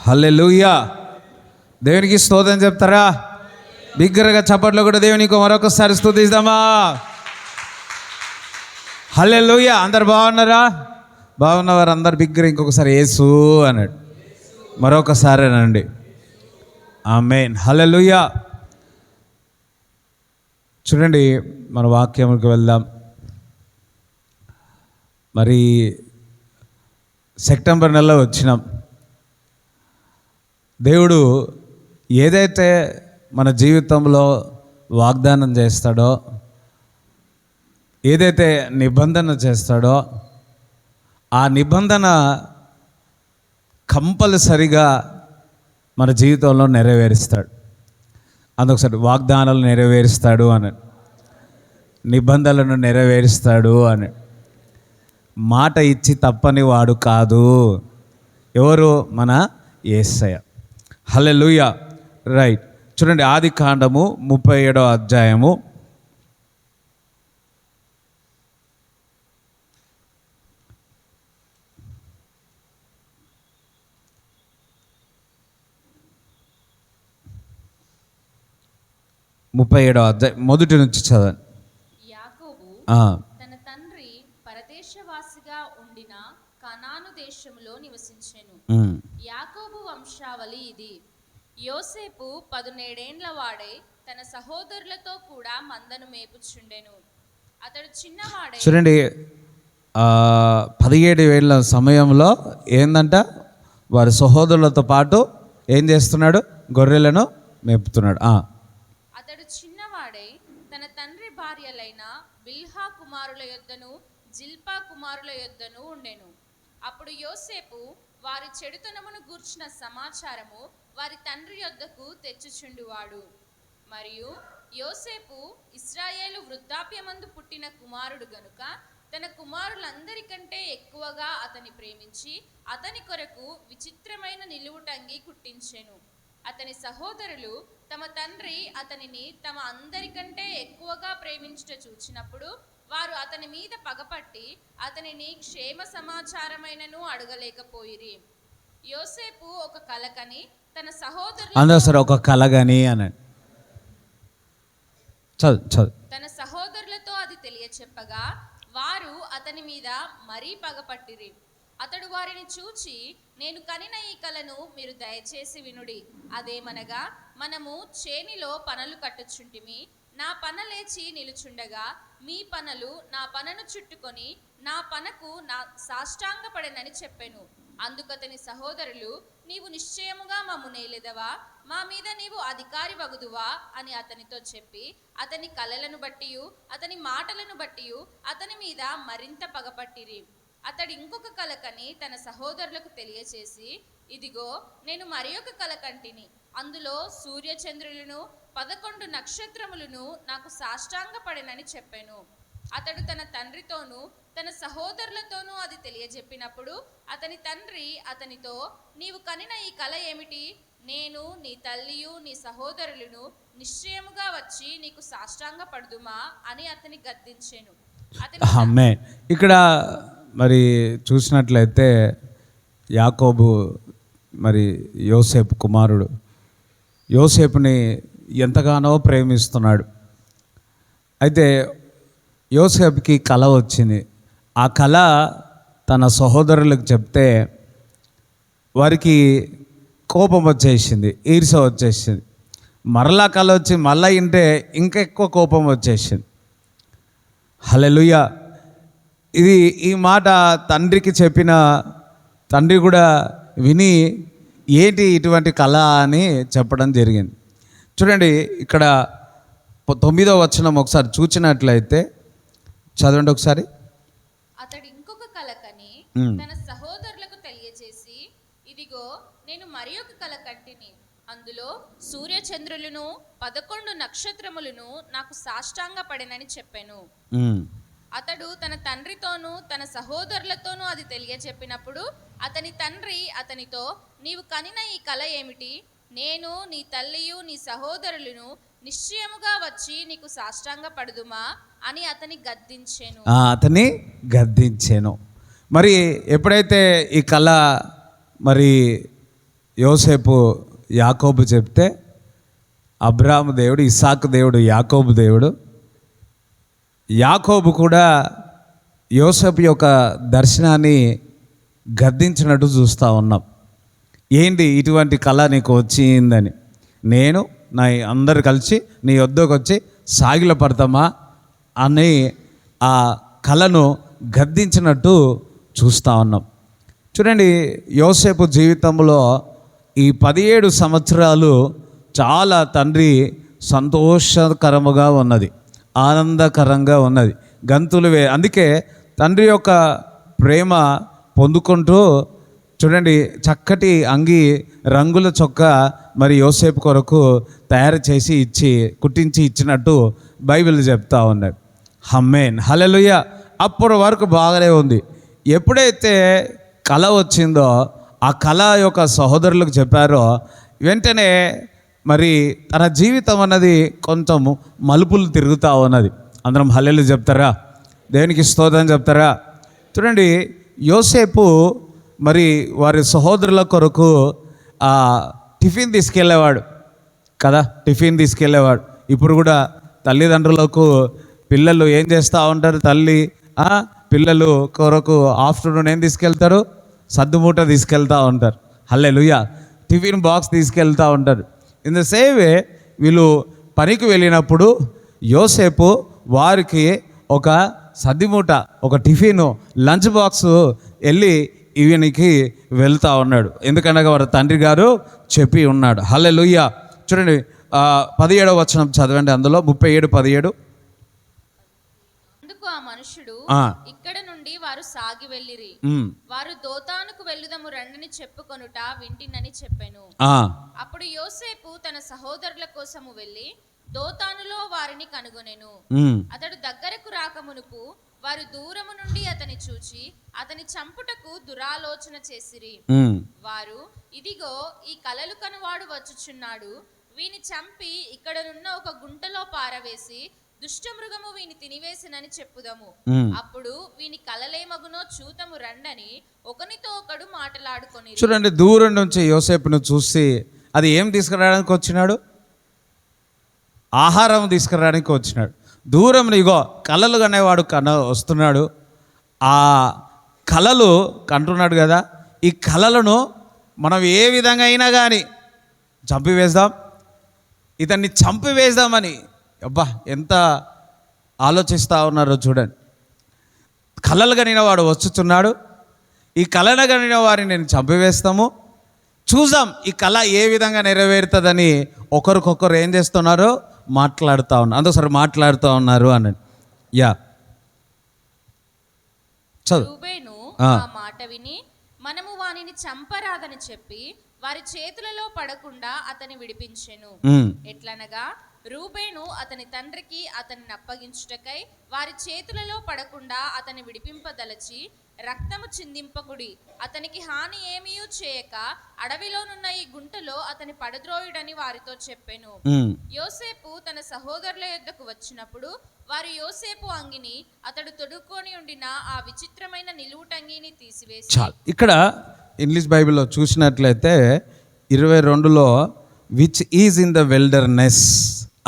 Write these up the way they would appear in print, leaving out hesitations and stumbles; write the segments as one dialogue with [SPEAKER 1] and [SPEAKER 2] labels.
[SPEAKER 1] హల్లెలూయా. దేవునికి స్తోత్రం చెప్తారా? బిగ్గరగా చప్పట్లో కూడా దేవునికి మరొకసారి స్తుతిద్దామా? హల్లెలూయా. అందరు బాగున్నారా? బాగున్నవారు అందరు బిగ్గర ఇంకొకసారి యేసు అన్నాడు. మరొకసారి అనండి ఆమేన్. హల్లెలూయా. చూడండి, మన వాక్యంకి వెళ్దాం. మరి సెప్టెంబర్ నెలలో వచ్చినాం. దేవుడు ఏదైతే మన జీవితంలో వాగ్దానం చేస్తాడో, ఏదైతే నిబంధన చేస్తాడో, ఆ నిబంధన కంపల్సరిగా మన జీవితంలో నెరవేరుస్తాడు. అందుకొకసారి వాగ్దానాలు నెరవేరుస్తాడు అని, నిబంధనలను నెరవేరుస్తాడు అని. మాట ఇచ్చి తప్పని వాడు కాదు. ఎవరు? మన యేసయ్య. హల్లెలూయా. రైట్. చూడండి, ఆదికాండము 37వ అధ్యాయము 37వ అధ్యాయం మొదటి నుంచి చదవండి.
[SPEAKER 2] యాకోబు తన తండ్రి పరదేశవాసిగా ఉండిన కనాను దేశములో నివసించెను. యాకోబు వంశావళి ఇది. యోసేపు 17 ఏండ్ల వాడై తన సహోదరులతో కూడా మందను మేపుచుండెను. అతడు చిన్నవాడై,
[SPEAKER 1] చూడండి, 17 ఏళ్ళ సమయంలో ఏందంట, వారి సహోదరులతో పాటు ఏం చేస్తున్నాడు? గొర్రెలను మేపుతున్నాడు.
[SPEAKER 2] అతడు చిన్నవాడై తన తండ్రి భార్యలైన బిల్హా కుమారుల యొద్దను జిల్పా కుమారుల యొద్దను ఉండెను. అప్పుడు యోసేపు వారి చెడుతనమును గూర్చిన సమాచారము వారి తండ్రి యొద్దకు తెచ్చుచుండువాడు. మరియు యోసేపు ఇశ్రాయేలు వృద్ధాప్యమందు పుట్టిన కుమారుడు గనుక తన కుమారులందరికంటే ఎక్కువగా అతని ప్రేమించి అతని కొరకు విచిత్రమైన నిలువుటంగి కుట్టించెను. అతని సహోదరులు తమ తండ్రి అతనిని తమ అందరికంటే ఎక్కువగా ప్రేమించుట చూచినప్పుడు వారు అతని మీద పగపట్టి అతనిని క్షేమ సమాచారమైనను అడగలేకపోయిరి. యోసేపు ఒక కలకని తన సహోదరులు
[SPEAKER 1] ఒక కలగని అని
[SPEAKER 2] తన సహోదరులతో అది తెలియచెప్పగా వారు అతని మీద మరీ పగపట్టిరి. అతడు వారిని చూచి, నేను కనిన ఈ కలను మీరు దయచేసి వినుడి. అదేమనగా, మనము చేనిలో పనలు కట్టుచుంటిమి. నా పన లేచి నిలుచుండగా మీ పనలు నా పనను చుట్టుకొని నా పనకు నా సాష్టాంగపడెనని చెప్పెను. అందుకతని సహోదరులు, నీవు నిశ్చయముగా మమ్ము నేలెదవా, మా మీద నీవు అధికారి వగుదువా అని అతనితో చెప్పి అతని కలలను బట్టియు అతని మాటలను బట్టియు అతని మీద మరింత పగపట్టిరి. అతడు ఇంకొక కలకని తన సహోదరులకు తెలియచేసి, ఇదిగో నేను మరి ఒక కలకంటిని. అందులో సూర్యచంద్రులను 11 నక్షత్రములను నాకు సాష్టాంగపడెనని చెప్పెను. అతడు తన తండ్రితోనూ తన సహోదరులతోనూ అది తెలియజెప్పినప్పుడు అతని తండ్రి అతనితో, నీవు కనిన ఈ కల ఏమిటి? నేను నీ తల్లియు నీ సహోదరులను నిశ్చయముగా వచ్చి నీకు సాష్టాంగపడుదుమా అని అతని గద్దించెను.
[SPEAKER 1] ఇక్కడ మరి చూసినట్లయితే యాకోబు మరి యోసేపు కుమారుడు, యోసేపుని ఎంతగానో ప్రేమిస్తున్నాడు. అయితే యోసేపుకి కల వచ్చింది. ఆ కల తన సహోదరులకు చెప్తే వారికి కోపం వచ్చేసింది, ఈర్ష వచ్చేసింది. మరలా కల వచ్చి మళ్ళా ఇంటే ఇంకా ఎక్కువ కోపం వచ్చేసింది. హల్లెలూయా. ఈ మాట తండ్రికి చెప్పిన తండ్రి కూడా విని ఏంటి ఇటువంటి కళ అని చెప్పడం జరిగింది. చూడండి, ఇక్కడ 9వ వచనం ఒకసారి చూచినట్లయితే చదవండి ఒకసారి.
[SPEAKER 2] అతడు ఇంకొక కలకని తన సహోదరులకు తెలియజేసి, ఇదిగో నేను మరి ఒక కల కంటిని. అందులో సూర్యచంద్రులను 11 నక్షత్రములను నాకు సాష్టాంగపడెనని చెప్పెను. అతడు తన తండ్రితోనూ తన సహోదరులతోనూ అది తెలియచెప్పినప్పుడు అతని తండ్రి అతనితో, నీవు కనిన ఈ కల ఏమిటి? నేను నీ తల్లియు నీ సహోదరులను నిశ్చయముగా వచ్చి నీకు సాష్టాంగపడుదుమా అని అతని గద్దించెను.
[SPEAKER 1] మరి ఎప్పుడైతే ఈ కళ మరి యోసేపు యాకోబు చెప్తే అబ్రాహాము దేవుడు, ఇస్సాకు దేవుడు, యాకోబు దేవుడు. యాకోబు కూడా యోసేపు యొక్క దర్శనాన్ని గద్దించినట్టు చూస్తూ ఉన్నాం. ఏంటి ఇటువంటి కళ నీకు వచ్చిందని. నేను నా అందరు కలిసి నీ వద్దకు వచ్చి సాగిల పడతామా అని ఆ కళను గద్దించినట్టు చూస్తూ ఉన్నాం. చూడండి, యోసేపు జీవితంలో ఈ 17 సంవత్సరాలు చాలా తండ్రి సంతోషకరముగా ఉన్నది, ఆనందకరంగా ఉన్నది, అందుకే తండ్రి యొక్క ప్రేమ పొందుకుంటూ చూడండి, చక్కటి అంగి రంగుల చొక్కా మరి యోసేపు కొరకు తయారు చేసి కుట్టించి ఇచ్చినట్టు బైబిల్ చెప్తా ఉన్నాడు. హమ్మేన్, హల్లెలూయా. అప్పటి వరకు బాగానే ఉంది. ఎప్పుడైతే కళ వచ్చిందో ఆ కళ యొక్క సహోదరులకు చెప్పారో వెంటనే మరి తన జీవితం అన్నది కొంచెం మలుపులు తిరుగుతూ ఉన్నది. అందరం హల్లెలూయా చెప్తారా? దేవునికి స్తోత్రం చెప్తారా? చూడండి, యోసేపు మరి వారి సహోదరుల కొరకు టిఫిన్ తీసుకెళ్ళేవాడు కదా, టిఫిన్ తీసుకెళ్ళేవాడు. ఇప్పుడు కూడా తల్లిదండ్రులకు పిల్లలు ఏం చేస్తూ ఉంటారు? పిల్లలు కొరకు ఆఫ్టర్నూన్ ఏం తీసుకెళ్తారు? సద్దుమూట తీసుకెళ్తూ ఉంటారు. హల్లెలూయా. టిఫిన్ బాక్స్ తీసుకెళ్తూ ఉంటారు. ఇన్ ద సేమ్ వే వీళ్ళు పనికి వెళ్ళినప్పుడు యోసేపు వారికి ఒక సద్దిమూట, ఒక టిఫిన్ లంచ్ బాక్స్ వెళ్ళి ఈవెనికి వెళ్తూ ఉన్నాడు. ఎందుకనగా వారి తండ్రి గారు చెప్పి ఉన్నాడు. హల్లెలూయా. చూడండి, 17వ వచనం చదవండి. అందులో 37:17.
[SPEAKER 2] అందుకు ఆ మనుషుడు, ఇక్కడ నుండి వారు సాగి వెళ్ళిరి. వారు దోతానుకు వెళ్ళుదము రండని చెప్పుకొనుట వింటినని చెప్పెను. అప్పుడు యోసేపు తన సహోదరుల కోసము వెళ్ళి దోతానులో వారిని కనుగొనెను. అతడు దగ్గరకు రాకమునుపు వారు దూరము నుండి అతని చూచి అతని చంపుటకు దురాలోచన చేసిరి. వారు, ఇదిగో ఈ కలలు కనువాడు వచ్చుచున్నాడు, వీని చంపి ఇక్కడనున్న ఒక గుంటలో పారవేసి దుష్టమృగము వీని తినివేసినని చెప్పుదము. అప్పుడు వీని కలలేమగునో చూతము రండని ఒకనితో ఒకడు మాటలాడుకొని.
[SPEAKER 1] చూడండి, దూరం నుంచి యోసేపును చూసి అది ఏం తీసుకురావడానికి వచ్చినాడు? ఆహారం తీసుకురావడానికి వచ్చినాడు. దూరం ఇగో కళలు కనేవాడు వస్తున్నాడు. ఆ కళలు కంటున్నాడు కదా, ఈ కళలను మనం ఏ విధంగా అయినా కానీ చంపివేద్దాం, ఇతన్ని చంపివేద్దామని అబ్బా ఎంత ఆలోచిస్తూ ఉన్నారో చూడండి. కళలు కనిన వాడు వచ్చుతున్నాడు, ఈ కళను కనిన వారిని నేను చంపివేస్తాము, చూద్దాం ఈ కళ ఏ విధంగా నెరవేరుతుందని ఒకరికొకరు ఏం చేస్తున్నారో మాట్లాడుతూ ఉన్నారు. అందుకోసారి మాట్లాడుతూ ఉన్నారు అన్నాడు.
[SPEAKER 2] రూబేను ఆ మాట విని మనము వానిని చంపరాదని చెప్పి వారి చేతులలో పడకుండా అతని విడిపించెను. ఎట్లనగా రూబేను అతని తండ్రికి అతనిని అప్పగించుటకై వారి చేతులలో పడకుండా అతని విడిపింపదలచి రక్తము చిందింపకుడి, అతనికి హాని ఏమీయూ చేయక అడవిలోనున్న ఈ గుంటలో అతని పడద్రోయుడని వారితో చెప్పెను. యోసేపు తన సహోదరుల యొద్దకు వచ్చినప్పుడు వారు యోసేపు అంగిని అతడు తొడుక్కొని ఉండిన ఆ విచిత్రమైన నిలువుటంగిని తీసివేసి.
[SPEAKER 1] ఇక్కడ ఇంగ్లీష్ బైబిల్లో చూసినట్లయితే 22లో which is in the wilderness,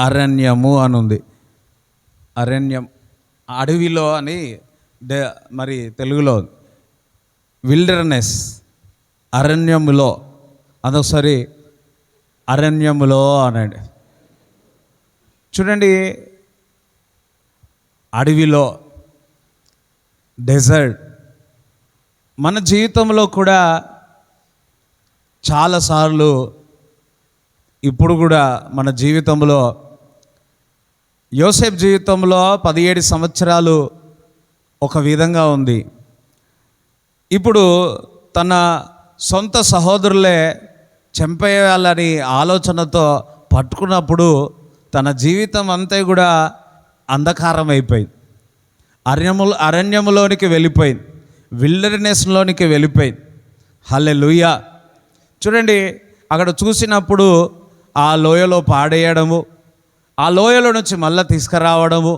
[SPEAKER 1] అరణ్యము అని ఉంది. అరణ్యం అడవిలో అని మరి తెలుగులో విల్డర్నెస్, అరణ్యములో. అదొకసారి అరణ్యములో అనండి. చూడండి, అడవిలో, డెజర్ట్. మన జీవితంలో కూడా చాలాసార్లు ఇప్పుడు కూడా మన జీవితంలో యోసేపు జీవితంలో 17 సంవత్సరాలు ఒక విధంగా ఉంది. ఇప్పుడు తన సొంత సహోదరులే చంపేయాలని ఆలోచనతో పట్టుకున్నప్పుడు తన జీవితం అంతా కూడా అంధకారం అయిపోయింది. అరణ్యములోనికి వెళ్ళిపోయింది, విల్డర్నెస్లోనికి వెళ్ళిపోయింది. హల్లెలూయా. చూడండి, అక్కడ చూసినప్పుడు ఆ లోయలో పాడేయడము, ఆ లోయలో నుంచి మళ్ళీ తీసుకురావడము,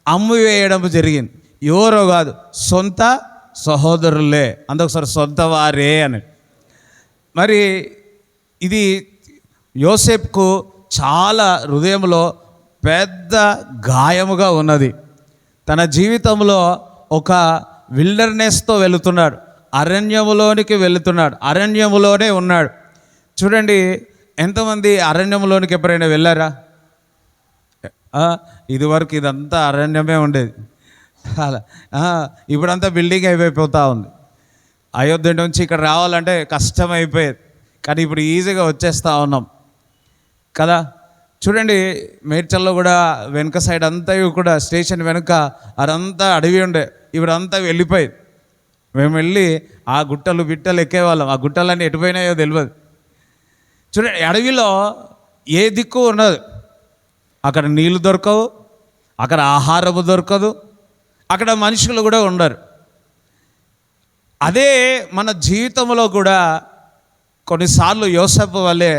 [SPEAKER 1] అమ్మివేయడము జరిగింది. ఎవరో కాదు, సొంత సహోదరులే. అందుకొకసారి సొంత వారే అని. మరి ఇది యోసేపుకు చాలా హృదయంలో పెద్ద గాయముగా ఉన్నది. తన జీవితంలో ఒక విల్డర్నెస్తో వెళుతున్నాడు, అరణ్యములోనికి వెళుతున్నాడు, అరణ్యములోనే ఉన్నాడు. చూడండి, ఎంతమంది అరణ్యంలోనికి ఎప్పుడైనా వెళ్ళారా? ఇదివరకు ఇదంతా అరణ్యమే ఉండేది, అలా ఇప్పుడంతా బిల్డింగ్ అయిపోతా ఉంది. అయోధ్య నుంచి ఇక్కడ రావాలంటే కష్టం అయిపోయేది, కానీ ఇప్పుడు ఈజీగా వచ్చేస్తూ ఉన్నాం కదా. చూడండి, మేడ్చల్లో కూడా వెనుక సైడ్ అంతా కూడా స్టేషన్ వెనుక అదంతా అడవి ఉండే, ఇప్పుడంతా వెళ్ళిపోయింది. మేము వెళ్ళి ఆ గుట్టలు బిట్టలు ఎక్కేవాళ్ళం, ఆ గుట్టలన్నీ ఎటుపోయినాయో తెలియదు. చూడండి, అడవిలో ఏ దిక్కు ఉండదు, అక్కడ నీళ్ళు దొరకవు, అక్కడ ఆహారము దొరకదు, అక్కడ మనుషులు కూడా ఉండరు. అదే మన జీవితంలో కూడా కొన్నిసార్లు యోసేపు వల్లే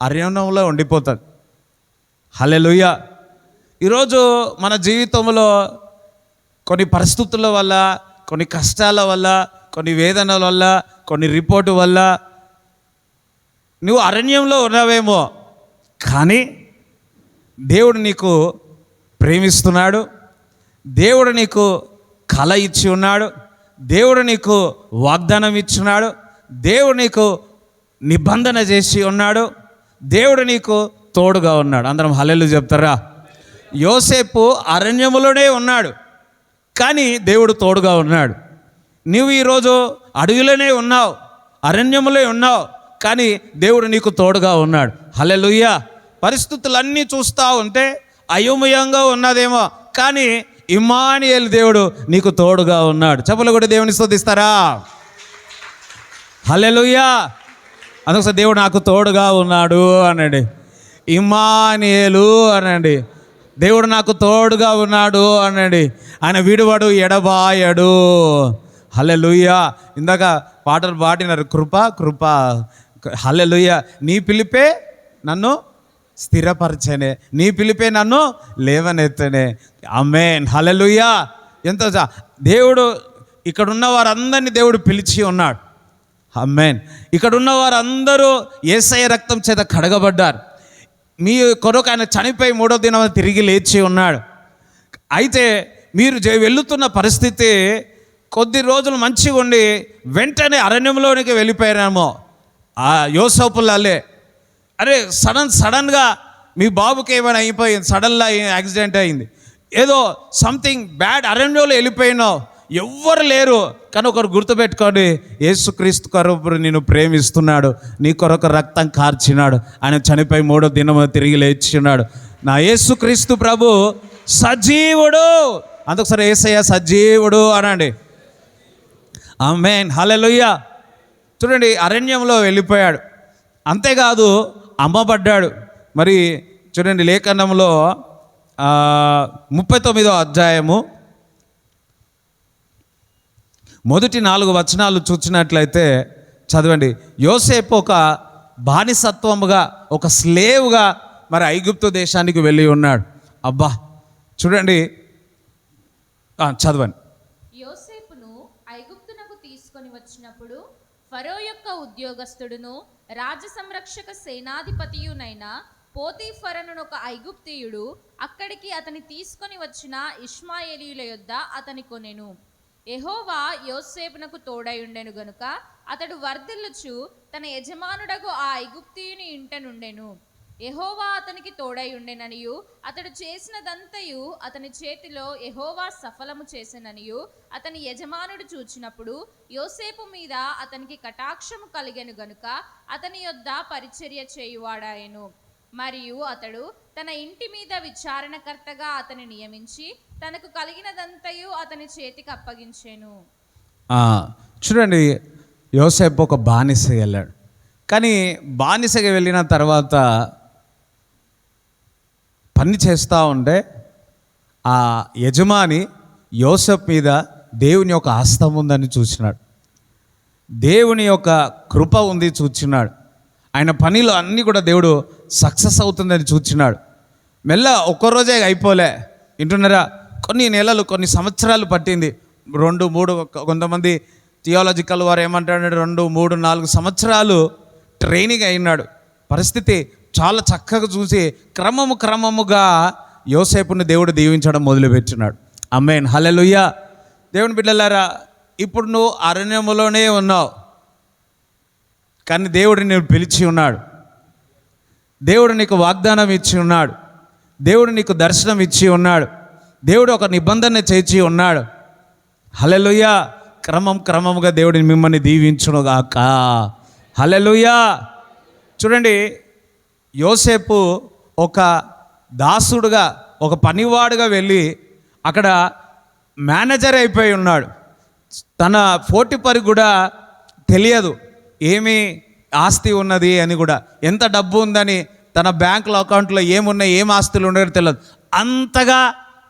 [SPEAKER 1] అరణ్యంలో ఉండిపోతుంది. హల్లెలూయా. ఈరోజు మన జీవితంలో కొన్ని పరిస్థితుల వల్ల, కొన్ని కష్టాల వల్ల, కొన్ని వేదనల వల్ల, కొన్ని రిపోర్టు వల్ల నువ్వు అరణ్యంలో ఉన్నావేమో, కానీ దేవుడు నీకు ప్రేమిస్తున్నాడు, దేవుడు నీకు కల ఇచ్చి ఉన్నాడు, దేవుడు నీకు వాగ్దానం ఇచ్చున్నాడు, దేవుడు నీకు నిబంధన చేసి ఉన్నాడు, దేవుడు నీకు తోడుగా ఉన్నాడు. అందరం హల్లెలూయా చెప్తారా? యోసేపు అరణ్యములోనే ఉన్నాడు, కానీ దేవుడు తోడుగా ఉన్నాడు. నువ్వు ఈరోజు అడవిలోనే ఉన్నావు, అరణ్యములో ఉన్నావు, కానీ దేవుడు నీకు తోడుగా ఉన్నాడు. హల్లెలూయా. పరిస్థితులన్నీ చూస్తూ ఉంటే అయోమయంగా ఉన్నదేమో, కానీ ఇమ్మానుయేలు దేవుడు నీకు తోడుగా ఉన్నాడు. చెప్పలు కూడా దేవుని స్తుతిస్తారా? హల్లెలూయా. అందుకోసం దేవుడు నాకు తోడుగా ఉన్నాడు అనండి. ఇమ్మానుయేలు అనండి. దేవుడు నాకు తోడుగా ఉన్నాడు అనండి. ఆయన విడువడు, ఎడబాయడు. హల్లెలూయా. ఇందాక పాటలు పాడినారు, కృప కృప. హల్లెలూయా. నీ పిలిపే నన్ను స్థిరపరచనే, నీ పిలిపే నన్ను లేవనెత్తనే. ఆమేన్. హల్లెలూయా. ఎంతో దేవుడు ఇక్కడున్న వారందరినీ దేవుడు పిలిచి ఉన్నాడు. ఆమేన్. ఇక్కడున్న వారందరూ యేసయ్య రక్తం చేత కడగబడ్డారు. మీ కొరకు ఆయన చనిపోయి 3వ దినం తిరిగి లేచి ఉన్నాడు. అయితే మీరు వెళుతున్న పరిస్థితి కొద్ది రోజులు మంచిగా ఉండి వెంటనే అరణ్యంలోనికి వెళ్ళిపోయారేమో ఆ యోసేపులాలే. అరే సడన్గా మీ బాబుకి ఏమైనా అయిపోయింది, సడన్గా యాక్సిడెంట్ అయింది, ఏదో సంథింగ్ బ్యాడ్, అరణ్యంలో వెళ్ళిపోయినావు, ఎవ్వరు లేరు. కానీ ఒకరు గుర్తుపెట్టుకోండి, యేసుక్రీస్తు కొరకు నిన్ను ప్రేమిస్తున్నాడు, నీ కొరకు రక్తం కార్చినాడు, ఆయన చనిపోయి 3వ దినం తిరిగి లేచినాడు. నా యేసుక్రీస్తు ప్రభు సజీవుడు. అందుకొకసారి యేసయ్య సజీవుడు అనండి. ఆమేన్. హల్లెలూయా. చూడండి, అరణ్యంలో వెళ్ళిపోయాడు, అంతేకాదు అమ్మబడ్డాడు. మరి చూడండి, లేఖనంలో 39వ అధ్యాయము మొదటి 4 వచనాలు చూసినట్లయితే చదవండి. యోసేపు ఒక బానిసత్వముగా, ఒక స్లేవ్గా మరి ఐగుప్తు దేశానికి వెళ్ళి ఉన్నాడు. అబ్బా చూడండి, చదవండి.
[SPEAKER 2] యోసేపును ఐగుప్తునకు తీసుకొని వచ్చినప్పుడు ఫరో యొక్క ఉద్యోగస్తుడును రాజ సంరక్షక సేనాధిపతియునైన పోతీఫరను ఒక ఐగుప్తీయుడు అక్కడికి అతని తీసుకొని వచ్చిన ఇష్మాయేలీయుల యొద్ద అతని కొనెను. యెహోవా యోసేపునకు తోడై ఉండెను గనుక అతడు వర్ధిల్లుచు తన యజమానుడగు ఆ ఐగుప్తీయుని ఇంట నుండెను. యెహోవా అతనికి తోడై ఉండెననియు అతడు చేసినదంతయు అతని చేతిలో యెహోవా సఫలము చేసెననియు అతని యజమానుడు చూచినప్పుడు యోసేపు మీద అతనికి కటాక్షము కలిగెను గనుక అతని యొద్ద పరిచర్య చేయువాడాయెను. మరియు అతడు తన ఇంటి మీద విచారణకర్తగా అతని నియమించి తనకు కలిగినదంతయు అతని చేతికి అప్పగించెను.
[SPEAKER 1] చూడండి, యోసేపు ఒక బానిస వెళ్ళాడు, కానీ బానిసగా వెళ్ళిన తర్వాత పని చేస్తూ ఉంటే ఆ యజమాని యోసేపు మీద దేవుని యొక్క హస్తం ఉందని చూసినాడు, దేవుని యొక్క కృప ఉంది చూచినాడు, ఆయన పనిలో అన్నీ కూడా దేవుడు సక్సెస్ అవుతుందని చూచినాడు. మెల్ల ఒక్కరోజే అయిపోలే, వింటున్నారా? కొన్ని నెలలు, కొన్ని సంవత్సరాలు పట్టింది. 2, 3, కొంతమంది థియాలజికల్ వారు ఏమంటారంటే 2, 3, 4 సంవత్సరాలు ట్రైనింగ్ అయినాడు. పరిస్థితి చాలా చక్కగా చూసి క్రమముగా యోసేపుని దేవుడు దీవించడం మొదలుపెట్టినాడు. ఆమేన్, హల్లెలూయా. దేవుని బిడ్డలారా, ఇప్పుడు నువ్వు అరణ్యములోనే ఉన్నావు, కానీ దేవుడు నిన్ను పిలిచి ఉన్నాడు. దేవుడు నీకు వాగ్దానం ఇచ్చి ఉన్నాడు. దేవుడు నీకు దర్శనం ఇచ్చి ఉన్నాడు. దేవుడు ఒక నిబంధన చేర్చి ఉన్నాడు. హల్లెలూయా. క్రమంగా దేవుడిని మిమ్మల్ని దీవించునుగాక. హల్లెలూయా. చూడండి, యోసేపు ఒక దాసుడుగా, ఒక పనివాడుగా వెళ్ళి అక్కడ మేనేజర్ అయిపోయి ఉన్నాడు. తన పోటిపరి కూడా తెలియదు ఏమి ఆస్తి ఉన్నది అని, కూడా ఎంత డబ్బు ఉందని, తన బ్యాంకుల అకౌంట్లో ఏమున్నాయి, ఏం ఆస్తులు ఉన్నాయో తెలియదు. అంతగా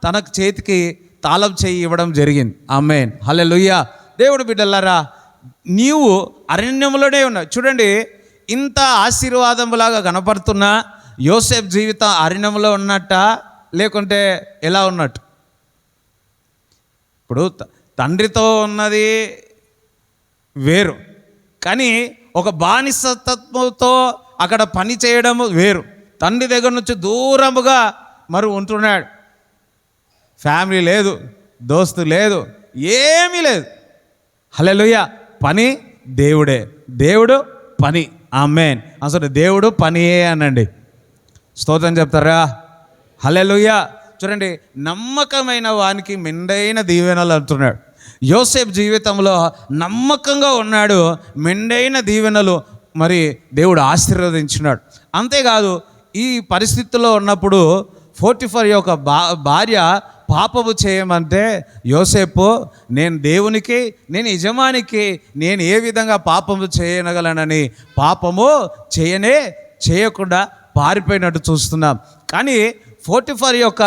[SPEAKER 1] తనకు చేతికి తాళం చేయి ఇవ్వడం జరిగింది. ఆమేన్, హల్లెలూయా. దేవుడు బిడ్డలారా, నీవు అరణ్యంలోనే ఉన్నావు. చూడండి, ఇంత ఆశీర్వాదంలాగా కనపడుతున్నా యోసేపు జీవితం అరణ్యంలో ఉన్నట్ట, లేకుంటే ఎలా ఉన్నట్టు? ఇప్పుడు తండ్రితో ఉన్నది వేరు, కానీ ఒక బానిసత్వంతో అక్కడ పని చేయడం వేరు. తండ్రి దగ్గర నుంచి దూరముగా మరి ఉంటున్నాడు. ఫ్యామిలీ లేదు, దోస్తు లేదు, ఏమీ లేదు. హల్లెలూయా. పని దేవుడే, దేవుడు పని. ఆమేన్. అసలు దేవుడు పనియే అనండి. స్తోత్రం చెప్తారా? హల్లెలూయా. చూడండి, నమ్మకమైన వానికి మెండైన దీవెనలు అంటున్నాడు. యోసేపు జీవితంలో నమ్మకంగా ఉన్నాడు, మెండైన దీవెనలు మరి దేవుడు ఆశీర్వదించినాడు. అంతేకాదు, ఈ పరిస్థితుల్లో ఉన్నప్పుడు పోటిఫర్ యొక్క భార్య పాపము చేయమంటే యోసేపు, నేను దేవునికి, నేను యజమానికి, నేను ఏ విధంగా పాపము చేయనగలనని పాపము చేయకుండా పారిపోయినట్టు చూస్తున్నాం. కానీ పోటిఫర్ యొక్క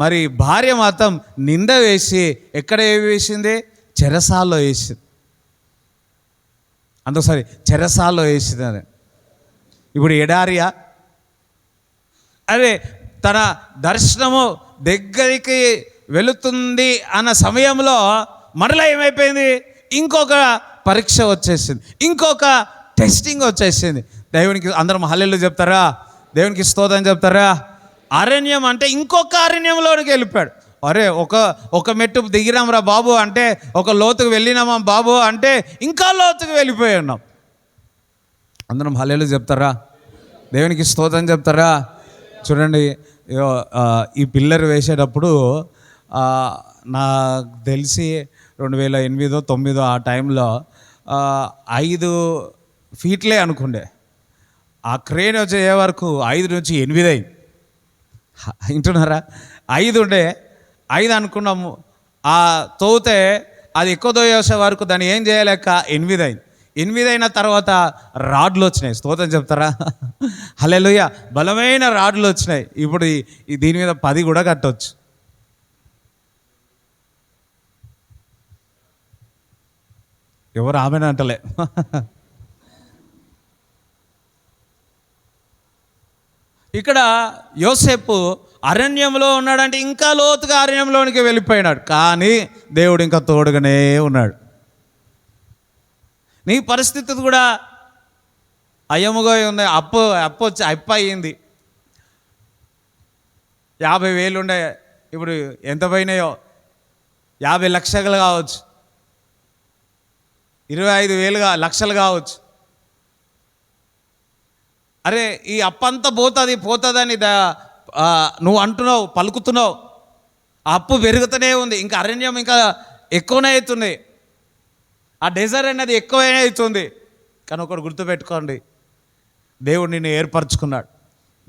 [SPEAKER 1] మరి భార్య మాత్రం నింద వేసి ఎక్కడ వేసింది? చెరసాల్లో వేసింది. అందుకని చెరసాల్లో వేసింది. అని ఇప్పుడు ఎడారియా? అరే, తన దర్శనము దగ్గరికి వెళుతుంది అన్న సమయంలో మరలా ఏమైపోయింది? ఇంకొక పరీక్ష వచ్చేసింది, ఇంకొక టెస్టింగ్ వచ్చేసింది. దేవునికి అందరం హల్లెలూయా చెప్తారా? దేవునికి స్తోత్రం చెప్తారా? అరణ్యం అంటే ఇంకొక అరణ్యంలోనికి వెళ్ళిపోయాడు. అరే, ఒక మెట్టు దిగినాంరా బాబు అంటే, ఒక లోతుకు వెళ్ళినామా బాబు అంటే ఇంకా లోతుకు వెళ్ళిపోయి ఉన్నాం. అందరం హల్లెలూయా చెప్తారా? దేవునికి స్తోత్రం చెప్తారా? చూడండి, ఈ పిల్లర్ వేసేటప్పుడు నాకు తెలిసి 2008-09 ఆ టైంలో 5 ఫీట్లే అనుకుండే. ఆ క్రేన్ వచ్చే వరకు 5 నుంచి 8 అయింది. వింటున్నారా? 5 ఉండే, 5 అనుకున్నాము. ఆ తోతే అది ఎక్కువ తోయేసే వరకు దాన్ని ఏం చేయలేక 8 అయింది. 8 అయిన తర్వాత రాడ్లు వచ్చినాయి. స్తోత్రం చెప్తారా? హల్లెలూయా. బలమైన రాడ్లు వచ్చినాయి. ఇప్పుడు దీని మీద 10 కూడా కట్టవచ్చు. ఎవరు ఆమెను అంటలే. ఇక్కడ యోసేపు అరణ్యంలో ఉన్నాడంటే ఇంకా లోతుగా అరణ్యంలోనికి వెళ్ళిపోయినాడు, కానీ దేవుడు ఇంకా తోడుగానే ఉన్నాడు. నీ పరిస్థితి కూడా అయ్యముగా ఉంది. అప్పు అయ్యింది. 50,000 ఉండే, ఇప్పుడు ఎంత పోయినాయో? 50 లక్షలు కావచ్చు, 25,000 లక్షలు కావచ్చు. అరే, ఈ అప్పంతా పోతుందని నువ్వు అంటున్నావు, పలుకుతున్నావు. ఆ అప్పు పెరుగుతూనే ఉంది. ఇంకా అరణ్యం ఇంకా ఎక్కువనే అవుతుంది. ఆ డెజర్ అనేది ఎక్కువనే అవుతుంది. కానీ ఒకటి గుర్తుపెట్టుకోండి, దేవుడు నిన్ను ఏర్పరచుకున్నాడు,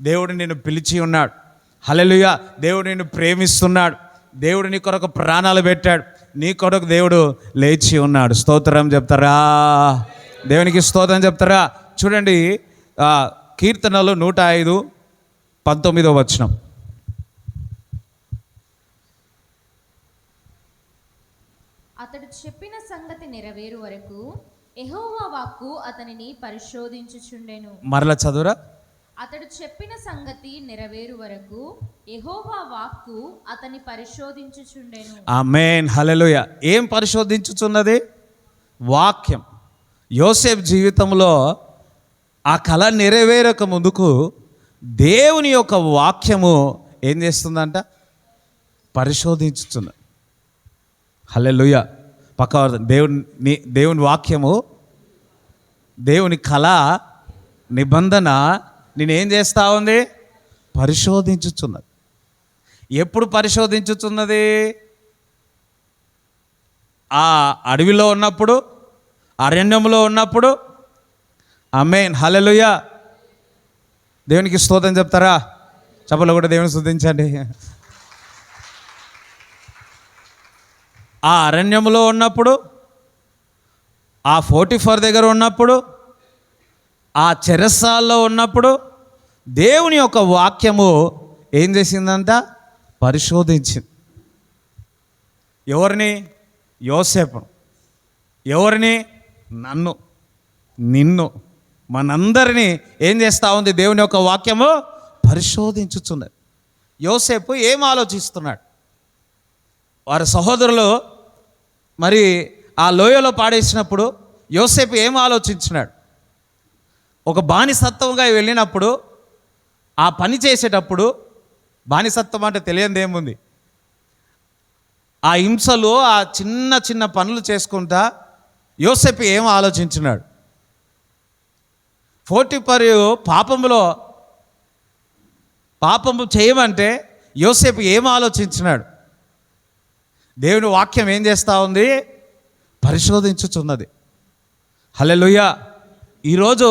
[SPEAKER 1] దేవుడు నిన్ను పిలిచి ఉన్నాడు. హల్లెలూయా. దేవుడు నిన్ను ప్రేమిస్తున్నాడు, దేవుడు నీ కొరకు ప్రాణాలు పెట్టాడు, నీ కొరకు దేవుడు లేచి ఉన్నాడు. స్తోత్రం చెప్తారా? దేవునికి స్తోత్రం చెప్తారా? చూడండి, కీర్తనలు 105:19.
[SPEAKER 2] అతడు చెప్పిన సంగతి నెరవేరు వరకు యెహోవా వాక్కు అతనిని పరిశోధించుచుండెను.
[SPEAKER 1] మరలా చదువురా.
[SPEAKER 2] అతడు చెప్పిన సంగతి నెరవేరు వరకు యెహోవా వాక్కు అతని పరిశోధించుచుండెను.
[SPEAKER 1] ఆమేన్, హల్లెలూయా. ఏం పరిశోధించుచున్నది? వాక్యం. యోసేపు జీవితంలో ఆ కళ నెరవేరక ముందుకు దేవుని యొక్క వాక్యము ఏం చేస్తుందంట? పరిశోధించుతుంది. హల్లెలూయా. పక్క దేవుని వాక్యము, దేవుని కళ, నిబంధన నేనేం చేస్తూ ఉంది? పరిశోధించుచున్నది. ఎప్పుడు పరిశోధించుచున్నది? ఆ అడవిలో ఉన్నప్పుడు, అరణ్యంలో ఉన్నప్పుడు. ఆమేన్, హల్లెలూయా. దేవునికి స్తోత్రం చెప్తారా? చప్పట్లు కూడా దేవుని స్తుతించండి. ఆ అరణ్యంలో ఉన్నప్పుడు, ఆ 44 దగ్గర ఉన్నప్పుడు, ఆ చెరసాల్లో ఉన్నప్పుడు దేవుని యొక్క వాక్యము ఏం చేసిందంట? పరిశోధించింది. ఎవరిని? యోసేపును. ఎవరిని? నన్ను, నిన్ను, మనందరినీ ఏం చేస్తూ ఉంది? దేవుని యొక్క వాక్యము పరిశోధించుచున్నది. యోసేపు ఏం ఆలోచిస్తున్నాడు? వారి సహోదరులు మరి ఆ లోయలో పాడేసినప్పుడు యోసేపు ఏం ఆలోచించినాడు? ఒక బానిసత్వంగా వెళ్ళినప్పుడు, ఆ పని చేసేటప్పుడు, బానిసత్వం అంటే తెలియనిది ఏముంది? ఆ హింసలు, ఆ చిన్న చిన్న పనులు చేసుకుంటా యోసేపు ఏం ఆలోచించినాడు? పోటిఫరు పాపము చేయమంటే యోసేపు ఏం ఆలోచించినాడు? దేవుని వాక్యం ఏం చేస్తూ ఉంది? పరిశోధించుచున్నది. హల్లెలూయా. ఈరోజు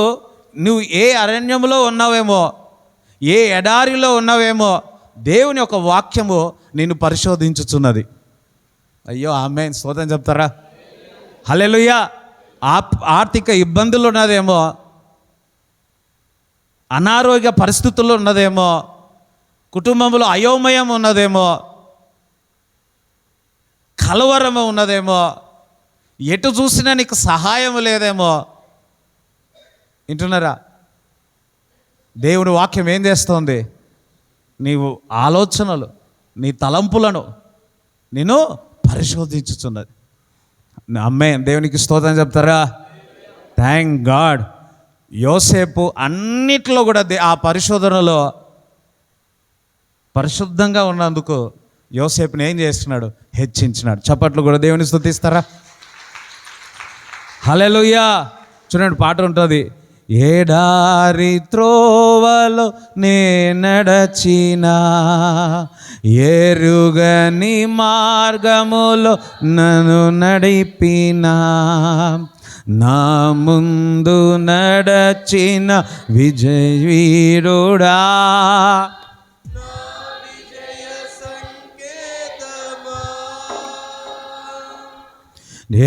[SPEAKER 1] నువ్వు ఏ అరణ్యంలో ఉన్నావేమో, ఏ ఎడారిలో ఉన్నావేమో, దేవుని యొక్క వాక్యము నిన్ను పరిశోధించుచున్నది. అయ్యో, ఆమేన్, స్తోత్రం చెప్తారా? హల్లెలూయా. ఆర్థిక ఇబ్బందులు ఉన్నదేమో, అనారోగ్య పరిస్థితుల్లో ఉన్నదేమో, కుటుంబంలో అయోమయం ఉన్నదేమో, కలవరము ఉన్నదేమో, ఎటు చూసినా నీకు సహాయం లేదేమో. వింటున్నారా? దేవుని వాక్యం ఏం చేస్తోంది? నీవు ఆలోచనలు, నీ తలంపులను నేను పరిశోధించుచున్నది. అమ్మే, దేవునికి స్తోత్రం చెప్తారా? Thank God. యోసేపు అన్నిట్లో కూడా ఆ పరిశోధనలో పరిశుద్ధంగా ఉన్నందుకు యోసేపుని ఏం చేస్తున్నాడు? హెచ్చించినాడు. చప్పట్లు కూడా దేవుని స్తుతిస్తారా? హల్లెలూయా. చూడండి, పాట ఉంటుంది. ఏడారి త్రోవలో నే నడచినా, ఎరుగని మార్గములో నన్ను నడిపినా, నా ముందు నడచిన విజయవీరుడా,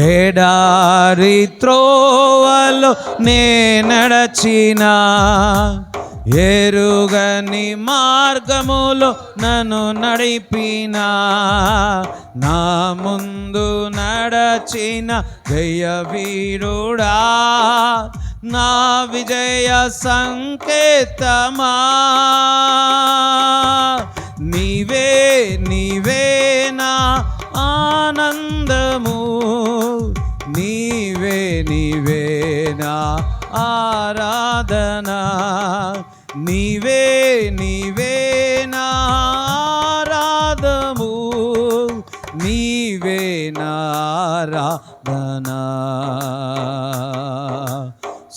[SPEAKER 1] ఏడారి త్రోవలో నే నడచినా, ఎరుగని మార్గములో నన్ను నడిపినా, నా ముందు నడచిన జయవీరుడా, నా విజయ సంకేతమా, నీవే నీవే నా ఆనందము, నీవే నీవే నా ఆరాధన, నీవే నీవే నా ఆరాధము, నీవే నా ఆరాధన.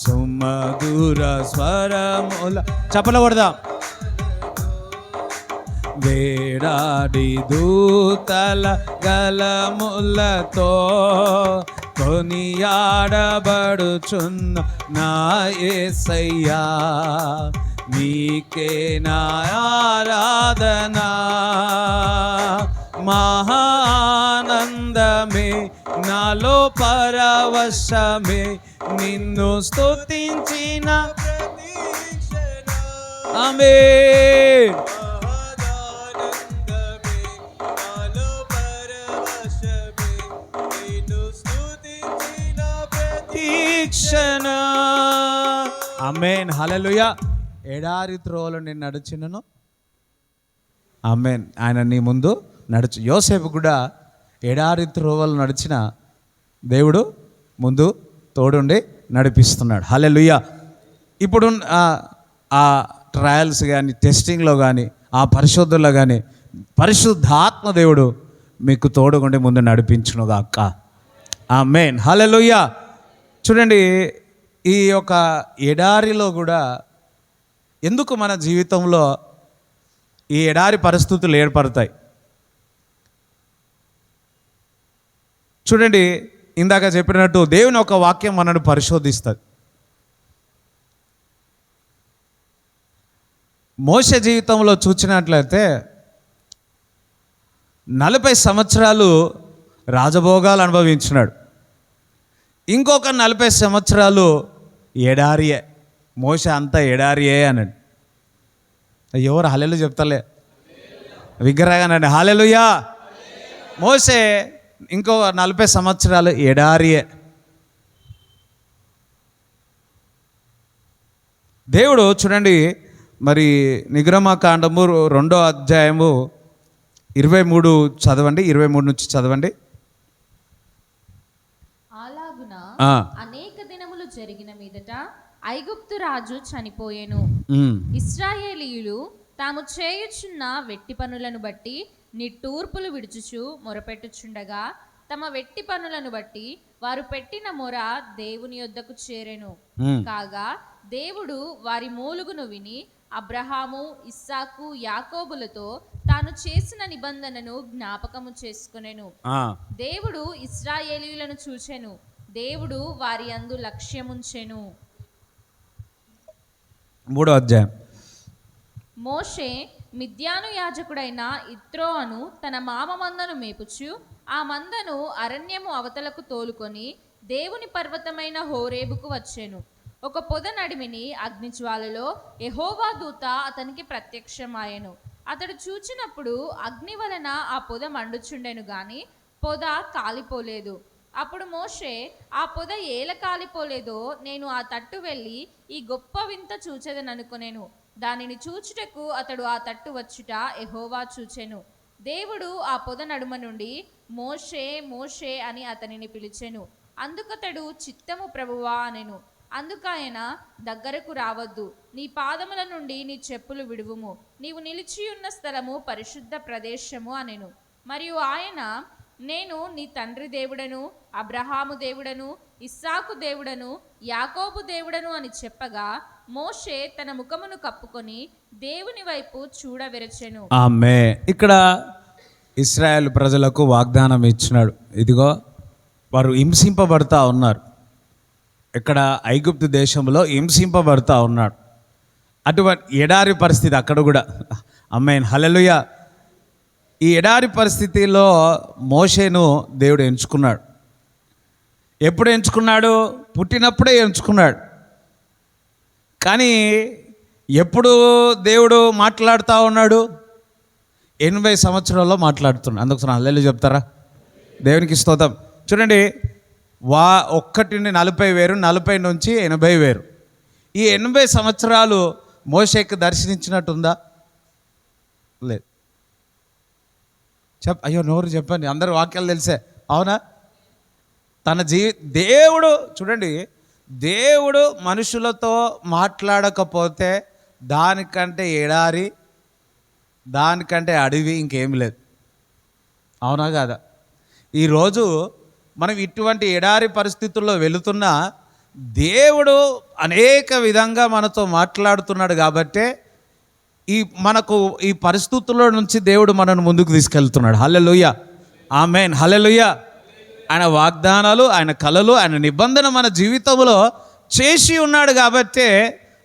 [SPEAKER 1] సుమధుర స్వరముల చప్పల కొడదాం. వేడాడి దూతల గలములతో కొనియాడబడుచున్న నా యేసయ్యా, నీకే నా ఆరాధన. మహానందమే నాలో పరవశమే, నిన్ను స్తుతించిన ఆమేన్. ఆమేన్, హల్లెలూయా. ఎడారి త్రోవలో నేను నడిచినను, ఆమేన్, ఆయన నీ ముందు నడుచు. యోసేపు కూడా ఎడారి త్రోవలు నడిచిన దేవుడు ముందు తోడుండి నడిపిస్తున్నాడు. హల్లెలూయా. ఇప్పుడు ఆ ట్రయల్స్ కానీ టెస్టింగ్లో కానీ ఆ పరిశోధనలో కానీ పరిశుద్ధాత్మ దేవుడు మీకు తోడుగుండి ముందు నడిపించునుగా అక్క. ఆమేన్, హల్లెలూయా. చూడండి, ఈ యొక్క ఎడారిలో కూడా ఎందుకు మన జీవితంలో ఈ ఎడారి పరిస్థితులు ఏర్పడతాయి? చూడండి, ఇందాక చెప్పినట్టు దేవుని ఒక వాక్యం మనను పరిశోధిస్తుంది. మోషే జీవితంలో చూసినట్లయితే 40 సంవత్సరాలు రాజభోగాలు అనుభవించినాడు. ఇంకొక 40 సంవత్సరాలు ఎడారియే. మోషే అంతా ఎడారియే అన్నాడు. ఎవరు హల్లెలూయా చెప్తలే? విగ్రహగానండి, హల్లెలూయా. మోషే ఇంకో 40 సంవత్సరాలు ఎడారియే. దేవుడు చూడండి, మరి నిగ్రహకాండము 2వ అధ్యాయము 23 చదవండి, 23 నుంచి చదవండి.
[SPEAKER 2] అలాగున అనేక దినములు జరిగిన మీదట ఐగుప్తు రాజు చనిపోయెను. ఇశ్రాయేలీయులు తాము చేయుచున్న వెట్టి పనులను బట్టి నిట్టూర్పులు విడుచుచు మొరపెట్టుచుండగా తమ వెట్టి పనులను బట్టి వారు పెట్టిన మొర దేవుని యొద్దకు చేరెను. కాగా దేవుడు వారి మూలుగును విని అబ్రహాము, ఇస్సాకు, యాకోబులతో తాను చేసిన నిబంధనను జ్ఞాపకము చేసుకొనెను. దేవుడు ఇశ్రాయేలీయులను చూచెను. దేవుడు వారి యందు లక్ష్యముంచెను.
[SPEAKER 1] 3వ అధ్యాయం.
[SPEAKER 2] మోషే మిద్యాను యాజకుడైన ఇత్రో అను తన మామ మందను మేపుచు ఆ మందను అరణ్యము అవతలకు తోలుకొని దేవుని పర్వతమైన హోరేబుకు వచ్చెను. ఒక పొద నడిమిని అగ్నిజ్వాలలో యెహోవా దూత అతనికి ప్రత్యక్షమాయెను. అతడు చూచినప్పుడు అగ్ని వలన ఆ పొద మండుచుండెను గాని పొద కాలిపోలేదు. అప్పుడు మోషే, ఆ పొద ఏల కాలిపోలేదో నేను ఆ తట్టు వెళ్ళి ఈ గొప్ప వింత చూచెదననుకొనెను. దానిని చూచుటకు అతడు ఆ తట్టు వచ్చుట యెహోవా చూచెను. దేవుడు ఆ పొద నడుమ నుండి మోషే, మోషే అని అతనిని పిలిచెను. అందుకతడు చిత్తము ప్రభువా అనెను. అందుకాయన దగ్గరకు రావద్దు, నీ పాదముల నుండి నీ చెప్పులు విడువుము, నీవు నిలిచియున్న స్థలము పరిశుద్ధ ప్రదేశము అనెను. మరియు ఆయన, నేను నీ తండ్రి దేవుడను, అబ్రహాము దేవుడను, ఇస్సాకు దేవుడను, యాకోబు దేవుడను అని చెప్పగా మోషే తన ముఖమును కప్పుకొని దేవుని వైపు చూడవెరచెను.
[SPEAKER 1] ఆమేన్. ఇక్కడ ఇశ్రాయేల్ ప్రజలకు వాగ్దానం ఇచ్చినాడు. ఇదిగో వారు హింసింపబడతా ఉన్నారు. ఇక్కడ ఐగుప్తు దేశంలో హింసింపబడతా ఉన్నాడు. అటువంటి ఎడారి పరిస్థితి అక్కడ కూడా. ఆమేన్, హల్లెలూయా. ఈ ఎడారి పరిస్థితిలో మోషేను దేవుడు ఎంచుకున్నాడు. ఎప్పుడు ఎంచుకున్నాడు? పుట్టినప్పుడే ఎంచుకున్నాడు. కానీ ఎప్పుడు దేవుడు మాట్లాడుతూ ఉన్నాడు? 80 సంవత్సరాల్లో మాట్లాడుతున్నాడు. అందుకు హల్లెలూయా చెప్తారా? దేవునికి స్తోత్రం. చూడండి, 1 నుండి 40 వేరు, 40 నుంచి 80 వేరు. ఈ 80 సంవత్సరాలు మోషేకి దర్శనించినట్టుందా? లేదు. అయ్యో నోరు చెప్పండి, అందరు వాక్యాలు తెలిసే. అవునా? దేవుడు చూడండి, దేవుడు మనుషులతో మాట్లాడకపోతే దానికంటే ఎడారి, దానికంటే అడవి ఇంకేం లేదు. అవునా కాదా? ఈరోజు మనం ఇటువంటి ఎడారి పరిస్థితుల్లో వెళుతున్నా దేవుడు అనేక విధంగా మనతో మాట్లాడుతున్నాడు. కాబట్టే మనకు ఈ పరిస్థితుల్లో నుంచి దేవుడు మనను ముందుకు తీసుకెళ్తున్నాడు. హల్లెలూయా, ఆమేన్, హల్లెలూయా. ఆయన వాగ్దానాలు, ఆయన కలలు, ఆయన నిబంధన మన జీవితంలో చేసి ఉన్నాడు. కాబట్టే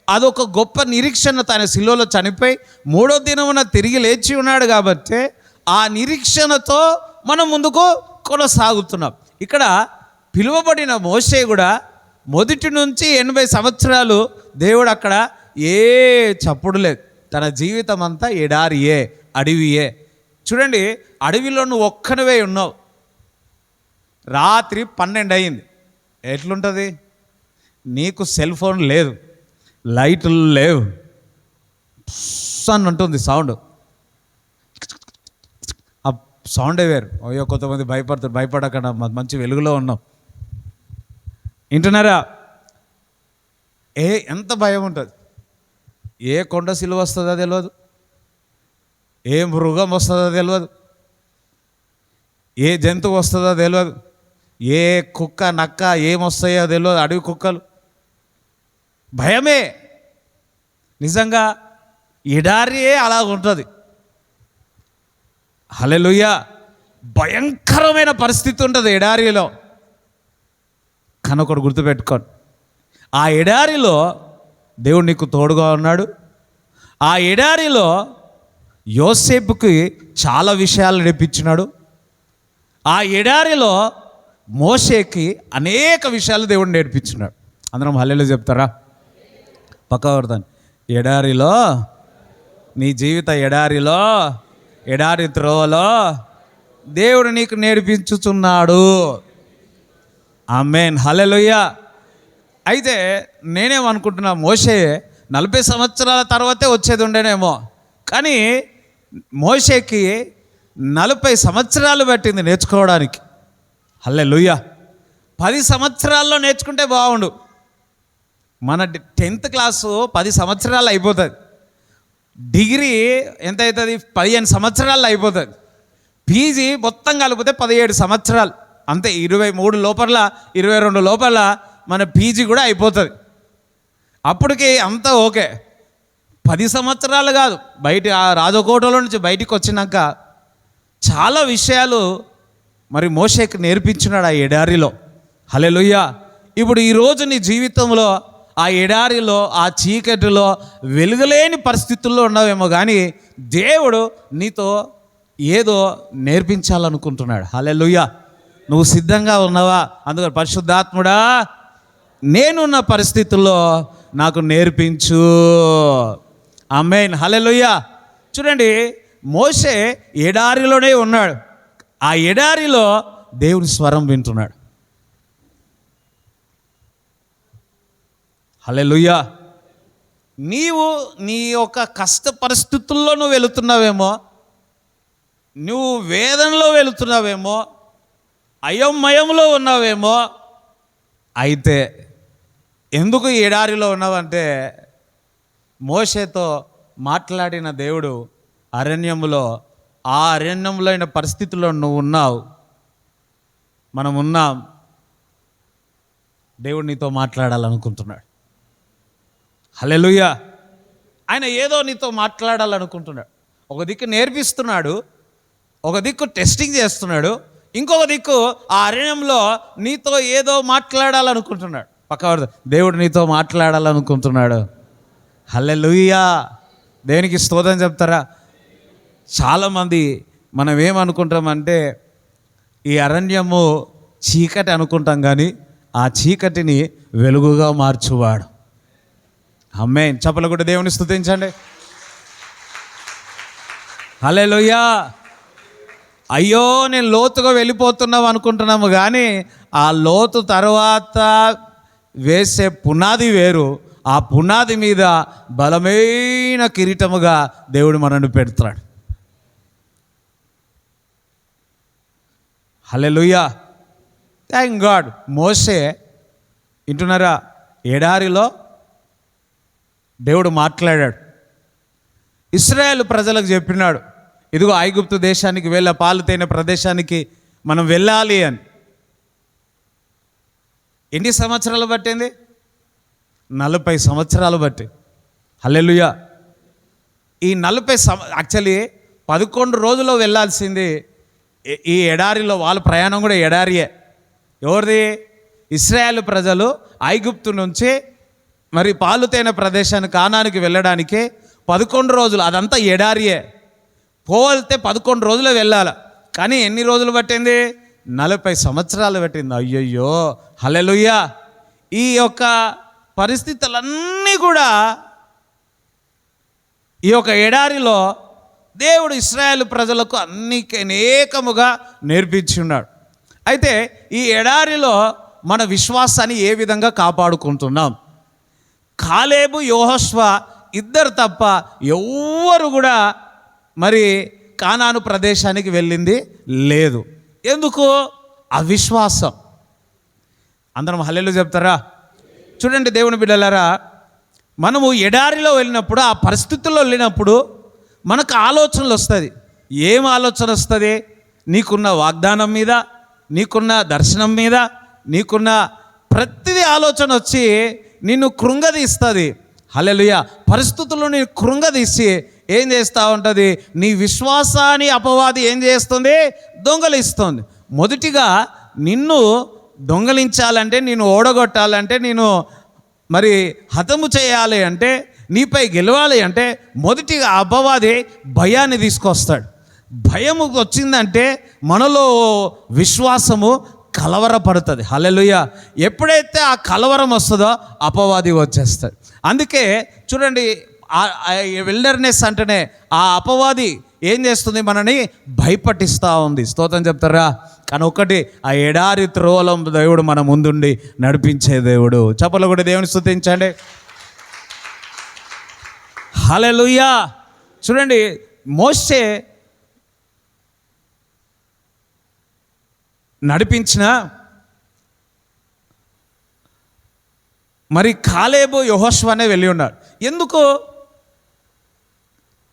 [SPEAKER 1] అదొక గొప్ప నిరీక్షణ. తన శిలువలో చనిపోయి 3వ దినమున తిరిగి లేచి ఉన్నాడు. కాబట్టే ఆ నిరీక్షణతో మనం ముందుకు కొనసాగుతున్నాం. ఇక్కడ పిలువబడిన మోషే కూడా మొదటి నుంచి 80 సంవత్సరాలు దేవుడు అక్కడ ఏ చప్పుడు లేదు. తన జీవితం అంతా ఎడారియే, అడవియే. చూడండి, అడవిలో నువ్వు ఒక్కనివే ఉన్నావు. రాత్రి 12 అయింది. ఎట్లుంటుంది? నీకు సెల్ ఫోన్ లేదు, లైట్లు లేవు, అని ఉంటుంది సౌండ్. ఆ సౌండే వేరు. అయ్యో కొంతమంది భయపడతారు. భయపడకుండా మంచి వెలుగులో ఉన్నాం. వింటున్నారా? ఎంత భయం ఉంటుంది. ఏ కొండ సిలువ వస్తుందో తెలియదు, ఏ మృగం వస్తుందో తెలియదు, ఏ జంతువు వస్తుందో తెలియదు, ఏ కుక్క నక్క ఏమొస్తాయో తెలియదు, అడవి కుక్కలు. భయమే. నిజంగా ఎడారియే అలా ఉంటుంది. హల్లెలూయా. భయంకరమైన పరిస్థితి ఉంటుంది ఎడారిలో. కనొకడు గుర్తుపెట్టుకోండి, ఆ ఎడారిలో దేవుడు నీకు తోడుగా ఉన్నాడు. ఆ ఎడారిలో యోసేపుకి చాలా విషయాలు నేర్పించినాడు. ఆ ఎడారిలో మోషేకి అనేక విషయాలు దేవుడు నేర్పించినాడు. అందరం హల్లెలూయా చెప్తారా? పక్కా పడతాను. ఎడారిలో, నీ జీవిత ఎడారిలో, ఎడారి త్రోవలో దేవుడు నీకు నేర్పించుచున్నాడు. ఆమేన్, హల్లెలూయా. అయితే నేనేమనుకుంటున్నా, మోషే 40 సంవత్సరాల తర్వాతే వచ్చేది ఉండేనేమో, కానీ మోషేకి 40 సంవత్సరాలు పట్టింది నేర్చుకోవడానికి. హల్లెలూయా. 10 సంవత్సరాల్లో నేర్చుకుంటే బాగుండు. మన 10th క్లాసు 10 సంవత్సరాలు అయిపోతుంది. డిగ్రీ ఎంత అవుతుంది? 15 సంవత్సరాల్లో అయిపోతుంది. పీజీ మొత్తం కలిపితే 17 సంవత్సరాలు, అంతే. 23 లోపల 22 లోపల మన పీజీ కూడా అయిపోతుంది. అప్పటికి అంతా ఓకే. 10 సంవత్సరాలు కాదు, బయట ఆ రాజకోటలో నుంచి బయటికి వచ్చినాక చాలా విషయాలు మరి మోషేకి నేర్పించినాడు ఆ ఎడారిలో. హల్లెలూయా. ఇప్పుడు ఈరోజు నీ జీవితంలో ఆ ఎడారిలో, ఆ చీకటిలో, వెలుగులేని పరిస్థితుల్లో ఉన్నావేమో, కానీ దేవుడు నీతో ఏదో నేర్పించాలనుకుంటున్నాడు. హల్లెలూయా. నువ్వు సిద్ధంగా ఉన్నావా? అందుకని పరిశుద్ధాత్ముడా, నేనున్న పరిస్థితుల్లో నాకు నేర్పించు. ఆమేన్, హల్లెలూయా. చూడండి, మోషే ఎడారిలోనే ఉన్నాడు. ఆ ఎడారిలో దేవుని స్వరం వింటున్నాడు. హల్లెలూయా. నీవు నీ యొక్క కష్ట పరిస్థితుల్లో నువ్వు వెళుతున్నావేమో, నువ్వు వేదనలో వెళుతున్నావేమో, అయోమయంలో ఉన్నావేమో. అయితే ఎందుకు ఈ ఎడారిలో ఉన్నావంటే, మోషేతో మాట్లాడిన దేవుడు అరణ్యములో, ఆ అరణ్యంలో అయిన పరిస్థితుల్లో నువ్వు ఉన్నావు, మనం ఉన్నాం. దేవుడు నీతో మాట్లాడాలనుకుంటున్నాడు. హల్లెలూయా. ఆయన ఏదో నీతో మాట్లాడాలనుకుంటున్నాడు. ఒక దిక్కు నేర్పిస్తున్నాడు, ఒక దిక్కు టెస్టింగ్ చేస్తున్నాడు, ఇంకొక దిక్కు ఆ అరణ్యంలో నీతో ఏదో మాట్లాడాలనుకుంటున్నాడు. పక్కవాడు, దేవుడు నీతో మాట్లాడాలనుకుంటున్నాడు. హల్లెలూయా. దేవునికి స్తోత్రం చెప్తారా? చాలామంది మనం ఏమనుకుంటామంటే, ఈ అరణ్యము చీకటి అనుకుంటాం, కానీ ఆ చీకటిని వెలుగుగా మార్చువాడు. ఆమేన్. చప్పలు కూడా దేవుని స్తుతించండి. హల్లెలూయా. అయ్యో, నేను లోతుగా వెళ్ళిపోతున్నాం అనుకుంటున్నాము, కానీ ఆ లోతు తర్వాత వేసే పునాది వేరు. ఆ పునాది మీద బలమైన కిరీటముగా దేవుడు మనల్ని పెడతాడు. హల్లెలూయా. Thank God. మోషే, వింటున్నారా? ఎడారిలో దేవుడు మాట్లాడాడు. ఇశ్రాయేలు ప్రజలకు చెప్పినాడు, ఇదిగో ఐగుప్తు దేశానికి వెళ్ళే పాలు తేనె ప్రదేశానికి మనం వెళ్ళాలి అని. ఎన్ని సంవత్సరాలు పట్టింది? 40 సంవత్సరాలు బట్టి. హల్లెలూయా. ఈ 40 యాక్చువల్లీ 11 రోజుల్లో వెళ్ళాల్సింది ఈ ఎడారిలో. వాళ్ళ ప్రయాణం కూడా ఎడారియే. ఎవరిది? ఇశ్రాయేలు ప్రజలు ఐగుప్తు నుంచి మరి పాలు తేనె ప్రదేశానికి, కానానికి వెళ్ళడానికి 11 రోజులు. అదంతా ఎడారియే. పోతే 11 రోజులు వెళ్ళాలి, కానీ ఎన్ని రోజులు పట్టింది? 40 సంవత్సరాలు పట్టింది. అయ్యయ్యో. హల్లెలూయా. ఈ యొక్క పరిస్థితులన్నీ కూడా ఈ యొక్క ఎడారిలో దేవుడు ఇశ్రాయేలు ప్రజలకు అనేకముగా నేర్పించి ఉన్నాడు. అయితే ఈ ఎడారిలో మన విశ్వాసాన్ని ఏ విధంగా కాపాడుకుంటున్నాం? కాలేబు, యెహోషువ ఇద్దరు తప్ప ఎవ్వరు కూడా మరి కానాను ప్రదేశానికి వెళ్ళింది లేదు. ఎందుకు? అవిశ్వాసం. అందరం హల్లెలూయా చెప్తారా? చూడండి దేవుని బిడ్డలారా, మనము ఎడారిలో వెళ్ళినప్పుడు, ఆ పరిస్థితుల్లో వెళ్ళినప్పుడు మనకు ఆలోచనలు వస్తుంది. ఏం ఆలోచన వస్తుంది? నీకున్న వాగ్దానం మీద, నీకున్న దర్శనం మీద, నీకున్న ప్రతిదీ ఆలోచన వచ్చి నిన్ను కృంగదీస్తుంది. హల్లెలూయా. పరిస్థితుల్లో నేను కృంగదీసి ఏం చేస్తూ ఉంటుంది? నీ విశ్వాసాన్ని అపవాది ఏం చేస్తుంది? దొంగలిస్తుంది. మొదటిగా నిన్ను దొంగలించాలంటే, నేను ఓడగొట్టాలంటే, నేను మరి హతము చేయాలి అంటే, నీపై గెలవాలి అంటే మొదటిగా అపవాది భయాన్ని తీసుకొస్తాడు. భయము వచ్చిందంటే మనలో విశ్వాసము కలవరపడుతుంది. హల్లెలూయా. ఎప్పుడైతే ఆ కలవరం వస్తుందో అపవాది వచ్చేస్తాడు. అందుకే చూడండి, విల్డర్నెస్ అంటేనే ఆ అపవాది ఏం చేస్తుంది? మనని భయపట్టిస్తూ ఉంది. స్తోత్రం చెప్తారా? కానీ ఒకటి, ఆ ఎడారి త్రోవలో దేవుడు మన ముందుండి నడిపించే దేవుడు. చప్పలు కూడా దేవుని స్తుతించండి. హల్లెలూయా. చూడండి, మోషే నడిపించిన మరి కాలేబు యెహోషువనే వెళ్ళి ఉన్నాడు. ఎందుకు?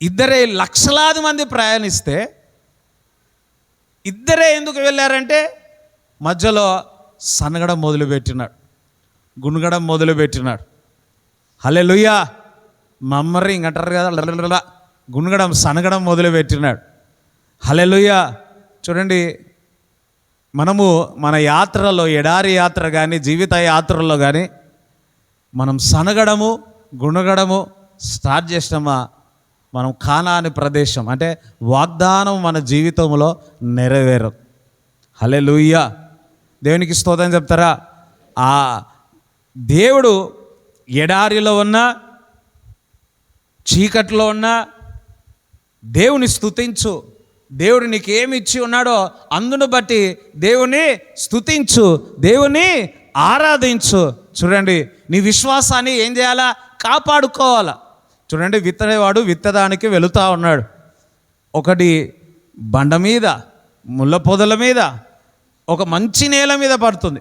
[SPEAKER 1] ఇద్దరే లక్షలాది మంది ప్రయాణిస్తే ఇద్దరే ఎందుకు వెళ్ళారంటే, మధ్యలో సనగడం మొదలుపెట్టినాడు, గుణగడం మొదలుపెట్టినాడు. హల్లెలూయా. మమ్మరింగ్ అంటారు కదా, గుణగడం సనగడం మొదలుపెట్టినాడు. హల్లెలూయా. చూడండి, మనము మన యాత్రలో, ఎడారి యాత్ర కానీ జీవిత యాత్రలో కానీ మనం సనగడము గుణగడము స్టార్ట్ చేసినామా, మనం కానాని ప్రదేశం అంటే వాగ్దానం మన జీవితంలో నెరవేరం. హల్లెలూయా. దేవునికి స్తోత్రం చెప్తారా? ఆ దేవుడు ఎడారిలో ఉన్న, చీకట్లో ఉన్న దేవుని స్తుతించు. దేవుడు నీకు ఏమి ఇచ్చి ఉన్నాడో అందును బట్టి దేవుని స్తుతించు, దేవుని ఆరాధించు. చూడండి, నీ విశ్వాసాన్ని ఏం చేయాలా? కాపాడుకోవాలా. చూడండి, విత్తనేవాడు విత్తడానికి వెళుతూ ఉన్నాడు. ఒకటి బండ మీద, ముళ్ళ పొదల మీద, ఒక మంచి నేల మీద పడుతుంది.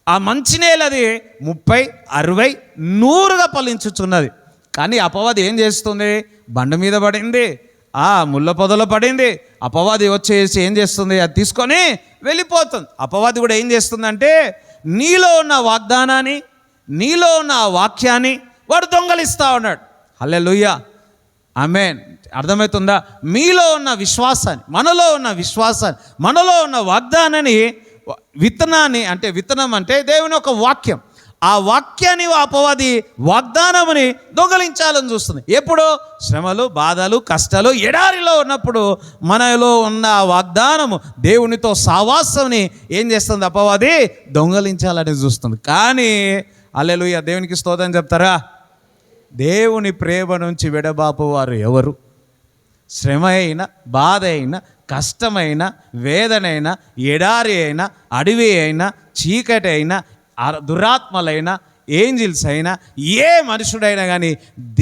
[SPEAKER 1] ఆ మంచి నేల అది 30, 60, 100గా ఫలించుచున్నది. కానీ అపవాది ఏం చేస్తుంది? బండ మీద పడింది, ఆ ముళ్ళ పొదలో పడింది. అపవాది వచ్చేసి ఏం చేస్తుంది? అది తీసుకొని వెళ్ళిపోతుంది. అపవాది కూడా ఏం చేస్తుందంటే, నీలో ఉన్న వాగ్దానాన్ని, నీలో ఉన్న ఆ వాక్యాన్ని వాడు దొంగలిస్తూ ఉన్నాడు. హల్లెలూయా. ఆమేన్. అర్థమవుతుందా? మీలో ఉన్న విశ్వాసాన్ని, మనలో ఉన్న విశ్వాసాన్ని, మనలో ఉన్న వాగ్దానాన్ని, విత్తనాన్ని, అంటే విత్తనం అంటే దేవుని ఒక వాక్యం, ఆ వాక్యాన్ని అపవాది వాగ్దానముని దొంగలించాలని చూస్తుంది. ఎప్పుడు? శ్రమలు, బాధలు, కష్టాలు, ఎడారిలో ఉన్నప్పుడు మనలో ఉన్న వాగ్దానము, దేవునితో సావాసంని ఏం చేస్తుంది? అపవాది దొంగలించాలని చూస్తుంది. కానీ హల్లెలూయా, దేవునికి స్తోత్రం చెప్తారా? దేవుని ప్రేమ నుంచి విడబాపు వారు ఎవరు? శ్రమ అయినా, బాధ అయినా, కష్టమైన, వేదనైనా, ఎడారి అయినా, అడవి అయినా, చీకటి అయినా, దురాత్మలైనా, ఏంజిల్స్ అయినా, ఏ మనుషుడైనా కానీ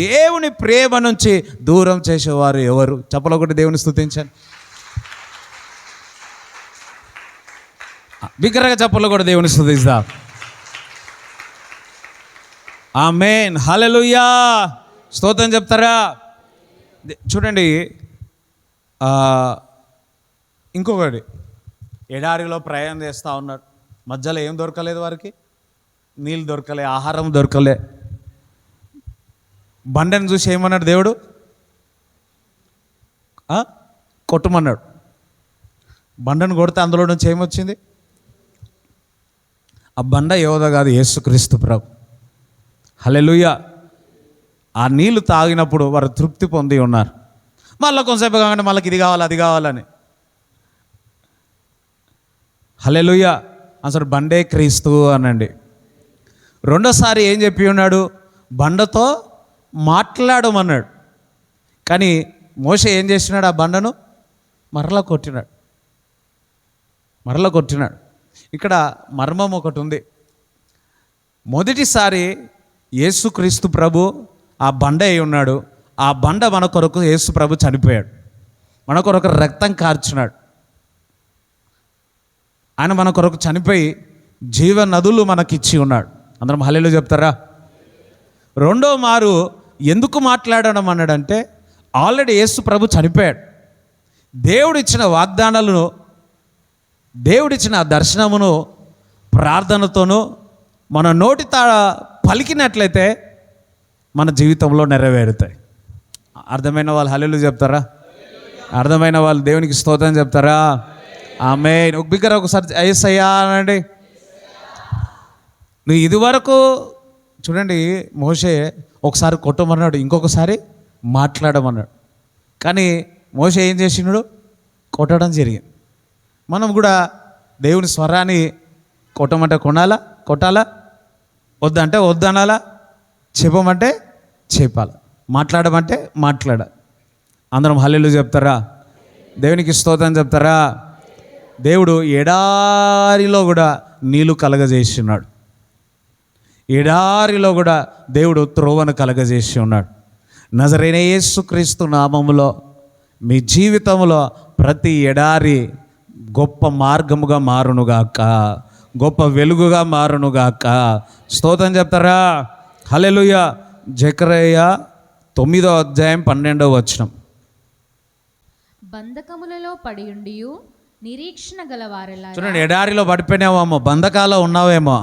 [SPEAKER 1] దేవుని ప్రేమ నుంచి దూరం చేసేవారు ఎవరు? చెప్పలో ఒకటి దేవుని స్తుతించండి. బిగ్గరగా చెప్పలో కూడా దేవుని స్తుతిస్తాం. ఆమేన్. హల్లెలూయా. స్తోత్రం చెప్తారా? చూడండి, ఇంకొకటి, ఎడారిలో ప్రయాణం చేస్తూ ఉన్నాడు. మధ్యలో ఏం దొరకలేదు వారికి? నీళ్ళు దొరకలే, ఆహారం దొరకలే. బండను చూసి ఏమన్నాడు దేవుడు? కొట్టమన్నాడు. బండను కొడితే అందులో నుంచి ఏమొచ్చింది? ఆ బండ యోధ కాదు, యేసుక్రీస్తు ప్రభు. హల్లెలూయా. ఆ నీళ్లు తాగినప్పుడు వారు తృప్తి పొంది ఉన్నారు. మళ్ళీ కొంతసేపు కాగానే మళ్ళీ ఇది కావాలి, అది కావాలని. హల్లెలూయా. అసలు బండే క్రీస్తు అనండి. రెండోసారి ఏం చెప్పి ఉన్నాడు? బండతో మాట్లాడమన్నాడు. కానీ మోషే ఏం చేసినాడు? ఆ బండను మరలా కొట్టినాడు. ఇక్కడ మర్మం ఒకటి ఉంది. మొదటిసారి యేసుక్రీస్తు ప్రభు ఆ బండ అయి ఉన్నాడు. ఆ బండ మన కొరకు యేసు ప్రభు చనిపోయాడు, మన కొరకు రక్తం కార్చినాడు. ఆయన మన కొరకు చనిపోయి జీవ నదులు మనకిచ్చి ఉన్నాడు. అందరం హల్లెలూయా చెప్తారా? రెండో మారు ఎందుకు మాట్లాడడం అన్నాడంటే, ఆల్రెడీ యేసు ప్రభు చనిపోయాడు. దేవుడిచ్చిన వాగ్దానాలను, దేవుడిచ్చిన దర్శనమును ప్రార్థనతోనూ మన నోటితో పలికినట్లయితే మన జీవితంలో నెరవేరుతాయి. అర్థమైన వాళ్ళు హల్లెలూయా చెప్తారా? అర్థమైన వాళ్ళు దేవునికి స్తోత్రం చెప్తారా? ఆమేన్. ఒక బిగ్గర ఒకసారి యేసయ్యా అనండి. నువ్వు ఇదివరకు చూడండి, మోషే ఒకసారి కొట్టమన్నాడు, ఇంకొకసారి మాట్లాడమన్నాడు. కానీ మోషే ఏం చేసినాడు? కొట్టడం జరిగింది. మనం కూడా దేవుని స్వరాన్ని కొట్టమంటే కొట్టాలా, వద్దంటే వద్దనాలా, చెప్పమంటే చెప్పాలి, మాట్లాడమంటే మాట్లాడాలి. అందరం హల్లెలూయా చెప్తారా? దేవునికి స్తోత్రం చెప్తారా? దేవుడు ఎడారిలో కూడా నీళ్లు కలగజేస్తున్నాడు. ఎడారిలో కూడా దేవుడు త్రోవను కలగజేసి ఉన్నాడు. నజరైన యేసుక్రీస్తు నామములో మీ జీవితంలో ప్రతి ఎడారి గొప్ప మార్గముగా మారునుగాక, గొప్ప వెలుగుగా మారునుగాక. స్తోత్రం చెప్తారా? హల్లెలూయా. జకరియా 9:12
[SPEAKER 2] బంధకములలో పడియుండియు నిరీక్షణ గలవారెలా
[SPEAKER 1] చూడండి, ఎడారిలో పడిపోయినావేమో, బంధకాల్లో ఉన్నావేమో,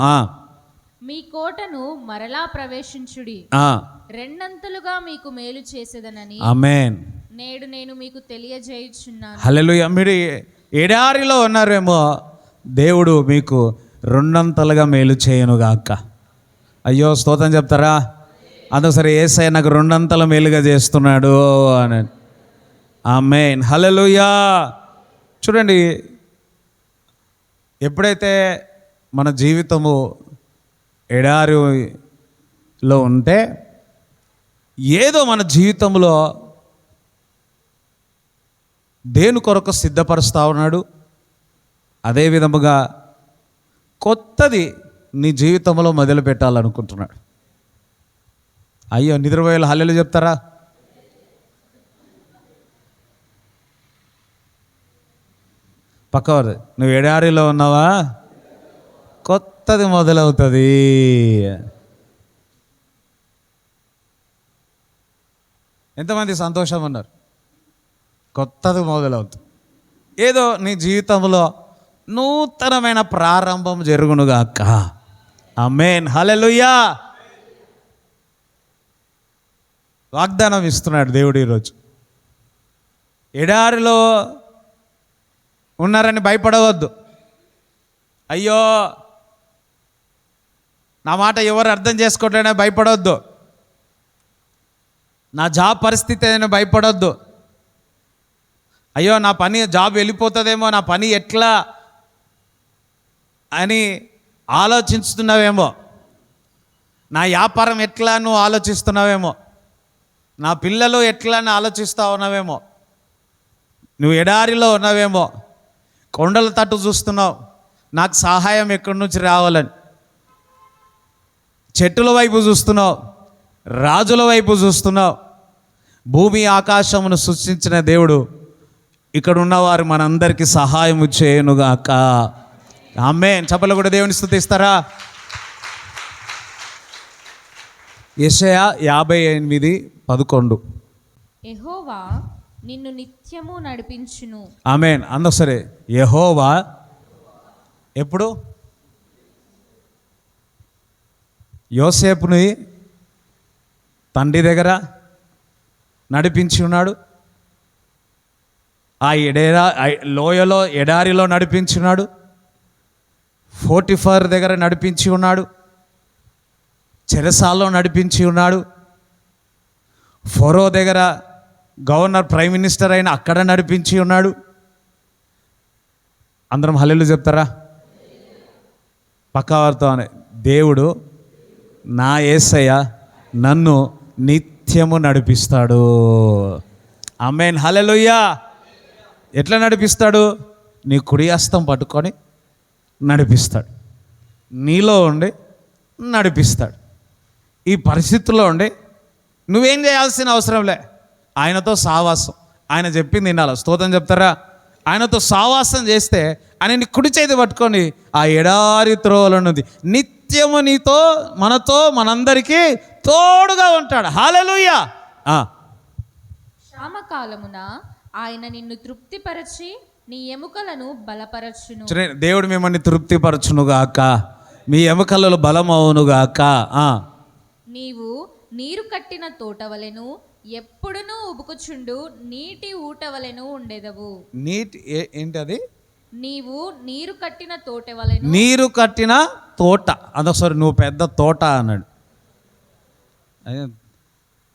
[SPEAKER 2] మీ కోటను మరలా ప్రవేశించుడి, రెండంతలుగా మీకు మేలు చేసేదనని
[SPEAKER 1] ఆమేన్.
[SPEAKER 2] నేడు నేను మీకు తెలియజేయుచున్నాను.
[SPEAKER 1] హల్లెలూయా. మీరు ఎడారిలో ఉన్నారేమో, దేవుడు మీకు రెండంతలుగా మేలు చేయనుగాక. అయ్యో స్తోత్రం చెప్తారా? అందుకసరి యేసయ్య నాకు రెండంతల మేలుగా చేస్తున్నాడు అని. ఆమేన్. హల్లెలూయా. చూడండి, ఎప్పుడైతే మన జీవితము ఎడారిలో ఉంటే ఏదో మన జీవితంలో దేని కొరకు సిద్ధపరుస్తూ ఉన్నాడు, అదే విధముగా కొత్తది నీ జీవితంలో మొదలు పెట్టాలనుకుంటున్నాడు. అయ్యో నిద్రపోయేలా హల్లెలూయా చెప్తారా? పక్కవారు, నువ్వు ఎడారిలో ఉన్నావా, కొత్తది మొదలవుతుంది. ఎంతమంది సంతోషం అన్నారు? కొత్తది మొదలవుతుంది. ఏదో నీ జీవితంలో నూతనమైన ప్రారంభం జరుగునుగాక. ఆమేన్. హల్లెలూయా. వాగ్దానం ఇస్తున్నాడు దేవుడు ఈరోజు. ఎడారిలో ఉన్నారని భయపడవద్దు. అయ్యో నా మాట ఎవరు అర్థం చేసుకోవట్లేదని భయపడవద్దు. నా జాబ్ పరిస్థితి అని భయపడొద్దు. అయ్యో నా జాబ్ వెళ్ళిపోతుందేమో, నా పని ఎట్లా అని ఆలోచిస్తున్నావేమో, నా వ్యాపారం ఎట్లా నువ్వు ఆలోచిస్తున్నావేమో, నా పిల్లలు ఎట్లా అని ఆలోచిస్తూ ఉన్నావేమో, నువ్వు ఎడారిలో ఉన్నావేమో, కొండల తట్టు చూస్తున్నావు నాకు సహాయం ఎక్కడి నుంచి రావాలని, చెట్టుల వైపు చూస్తున్నావు, రాజుల వైపు చూస్తున్నావు. భూమి ఆకాశమును సృష్టించిన దేవుడు ఇక్కడ ఉన్నవారు మనందరికీ సహాయము చేయనుగాక. ఆమేన్. చప్పలు కూడా దేవుని స్తుతిస్తారా? యెషయా 58:11
[SPEAKER 2] యెహోవా నిన్ను నిత్యము నడిపించును.
[SPEAKER 1] ఆమేన్. అందరూ సరే, యెహోవా ఎప్పుడు యోసేపుని తండ్రి దగ్గర నడిపించి ఉన్నాడు, ఆ లోయలో ఎడారిలో నడిపించున్నాడు, పోటిఫర్ దగ్గర నడిపించి ఉన్నాడు, చెరసాల్లో నడిపించి ఉన్నాడు, ఫరో దగ్గర గవర్నర్ ప్రైమ్ మినిస్టర్ అయిన అక్కడ నడిపించి ఉన్నాడు. అందరం హల్లెలూయా చెప్తారా? పక్కవారితో అనే దేవుడు నా యేసయ్య నన్ను నిత్యము నడిపిస్తాడు. ఆమేన్. హల్లెలూయా. ఎట్లా నడిపిస్తాడు? నీ కుడి హస్తం పట్టుకొని నడిపిస్తాడు, నీలో ఉండి నడిపిస్తాడు. ఈ పరిస్థితుల్లో ఉండి నువ్వేం చేయాల్సిన అవసరం లే, ఆయనతో సావాసం, ఆయన చెప్పింది వినాలి. స్తోత్రం చెప్తారా? ఆయనతో సావాసం చేస్తే ఆయన నీ కుడి చేతి పట్టుకొని ఆ ఎడారి త్రోవలనుంది నిత్యము నీతో మనతో మనందరికీ తోడుగా ఉంటాడు. హల్లెలూయా.
[SPEAKER 2] క్షామకాలమున ఆయన నిన్ను తృప్తిపరచి నీ ఎముకలను బలపరచును.
[SPEAKER 1] దేవుడు మిమ్మల్ని తృప్తిపరచునుగాక, మీ ఎముకలలో బలమవునుగాక.
[SPEAKER 2] నీవు నీరు కట్టిన తోటవలెను ఎప్పుడునూ ఉబుకుచుండు నీటి ఊటవలెను ఉండెదవు.
[SPEAKER 1] నీటి ఏంటి అది?
[SPEAKER 2] నీవు నీరు కట్టిన తోటవలెను.
[SPEAKER 1] నీరు కట్టిన తోట. అదొకసారి నువ్వు పెద్ద తోట అన్నాడు.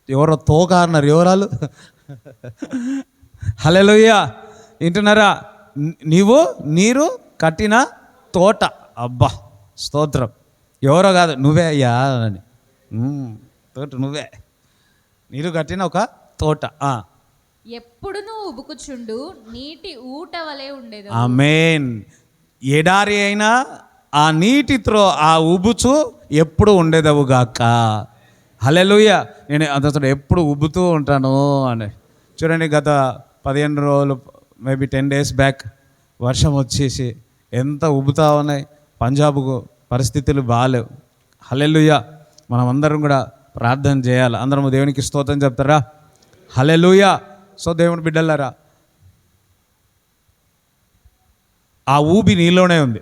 [SPEAKER 1] ఎవరో తోక అన్నారు, ఎవరాలు? హల్లెలూయా. వింటున్నారా? నీవు నీరు కట్టిన తోట. అబ్బా స్తోత్రం. ఎవరో కాదు, నువ్వే అయ్యా అని. తోట నువ్వే, నీరు కట్టిన ఒక తోట.
[SPEAKER 2] ఎప్పుడునూ ఉబుకుచుండు నీటి ఊట వలె ఉండేది.
[SPEAKER 1] ఆమేన్. ఎడారి అయినా ఆ నీటితో ఆ ఉబుచు ఎప్పుడు ఉండేదవు గాక. హల్లెలూయా. నేను అతను ఎప్పుడు ఉబ్బుతూ ఉంటాను అని. చూడండి, గత 15 రోజులు మేబీ 10 days బ్యాక్ వర్షం వచ్చేసి ఎంత ఉబ్బుతా ఉన్నాయి. పంజాబ్కు పరిస్థితులు బాగాలేవు. హల్లెలూయా. మనం అందరం కూడా ప్రార్థన చేయాలి. అందరం దేవునికి స్తోత్రం చెప్తారా? హల్లెలూయా. సో దేవుని బిడ్డలారా, ఆ ఊబి నీలోనే ఉంది.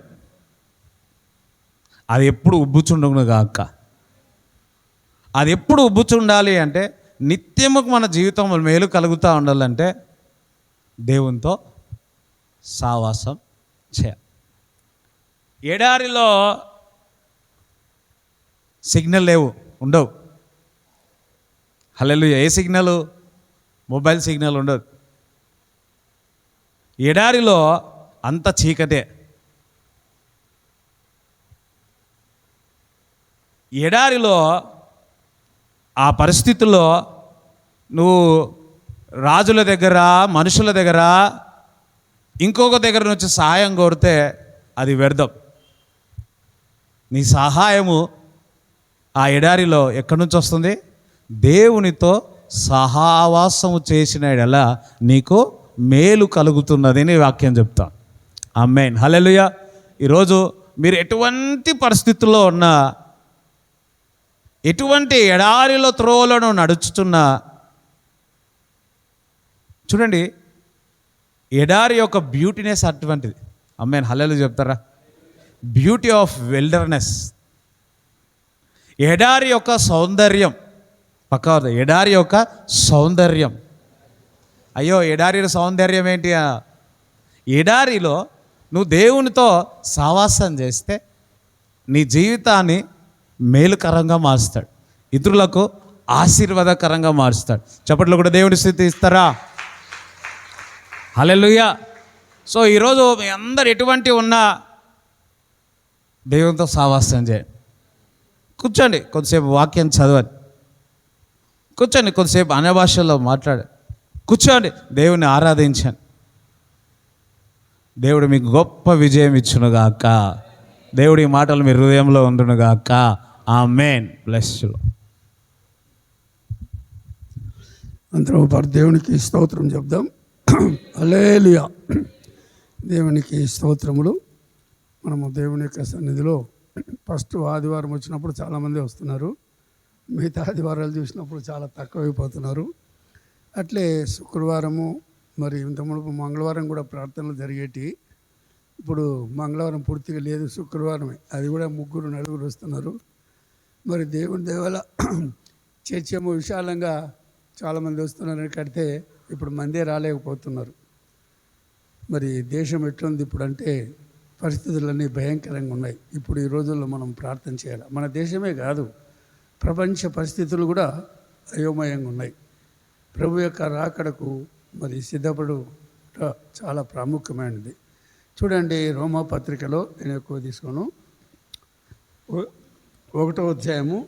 [SPEAKER 1] అది ఎప్పుడు ఉబ్బుచుండును గాక. అది ఎప్పుడు ఉబ్బుచుండాలి అంటే, నిత్యము మన జీవితంలో మేలు కలుగుతూ ఉండాలంటే దేవునితో సావాసం చేయాలి. ఎడారిలో సిగ్నల్ లేవు, ఉండవు. హల్లెలూయా. ఏ సిగ్నల్? మొబైల్ సిగ్నల్ ఉండదు. ఎడారిలో అంత చీకటే. ఎడారిలో ఆ పరిస్థితుల్లో నువ్వు రాజుల దగ్గర, మనుషుల దగ్గర, ఇంకొక దగ్గర నుంచి సహాయం కోరితే అది వ్యర్థం. నీ సహాయము ఆ ఎడారిలో ఎక్కడి నుంచి వస్తుంది? దేవునితో సహవాసము చేసిన ఎడల నీకు మేలు కలుగుతున్నది అని వాక్యం చెప్తా. ఆమేన్. హల్లెలూయా. ఈరోజు మీరు ఎటువంటి పరిస్థితుల్లో ఉన్నా, ఎటువంటి ఎడారిలో త్రోవలను నడుచుతున్నా, చూడండి, ఎడారి యొక్క బ్యూటీనెస్ అటువంటిది. ఆమేన్. హల్లెలూయా చెప్తారా? Beauty of wilderness. ఎడారి యొక్క సౌందర్యం. పక్కా ఎడారి యొక్క సౌందర్యం. అయ్యో, ఎడారిలో సౌందర్యం ఏంటి? ఎడారిలో నువ్వు దేవునితో సావాసం చేస్తే నీ జీవితాన్ని మేలుకరంగా మారుస్తాడు, ఇతరులకు ఆశీర్వాదకరంగా మారుస్తాడు. చప్పట్లో కూడా దేవుని స్థితి ఇస్తారా? హల్లెలూయా. సో ఈరోజు మీ అందరు ఎటువంటి ఉన్నా దేవునితో సావాసం చేయండి. కూర్చోండి, కొద్దిసేపు వాక్యం చదవండి. కూర్చోండి, కొద్దిసేపు అన్య భాషల్లో మాట్లాడు. కూర్చోండి, దేవుని ఆరాధించండి. దేవుడు మీకు గొప్ప విజయం ఇచ్చునుగాక. దేవుడి మాటలు మీ హృదయంలో ఉండునుగాక. ఆమేన్. Bless you.
[SPEAKER 3] అందరం దేవునికి స్తోత్రం చెప్దాం. హల్లెలూయా. దేవునికి స్తోత్రములు. మనము దేవుని యొక్క సన్నిధిలో ఫస్ట్ ఆదివారం వచ్చినప్పుడు చాలామంది వస్తున్నారు. మిగతా ఆదివారాలు చూసినప్పుడు చాలా తక్కువైపోతున్నారు. అట్లే శుక్రవారము, మరి ఇంతకుముందు మంగళవారం కూడా ప్రార్థనలు జరిగేటి. ఇప్పుడు మంగళవారం పూర్తిగా లేదు, శుక్రవారమే. అది కూడా 3-4 వస్తున్నారు. మరి దేవుని దేవాల చర్చేమో విశాలంగా చాలామంది వస్తున్నారని కడితే ఇప్పుడు మందే రాలేకపోతున్నారు. మరి దేశం ఎట్లుంది ఇప్పుడు అంటే పరిస్థితులన్నీ భయంకరంగా ఉన్నాయి. ఇప్పుడు ఈ రోజుల్లో మనం ప్రార్థన చేయాలి. మన దేశమే కాదు, ప్రపంచ పరిస్థితులు కూడా అయోమయంగా ఉన్నాయి. ప్రభు యొక్క రాకడకు మరి సిద్ధపడు చాలా ప్రాముఖ్యమైనది. చూడండి, రోమా పత్రికలో నేను ఎక్కువ తీసుకోను, 1వ అధ్యాయము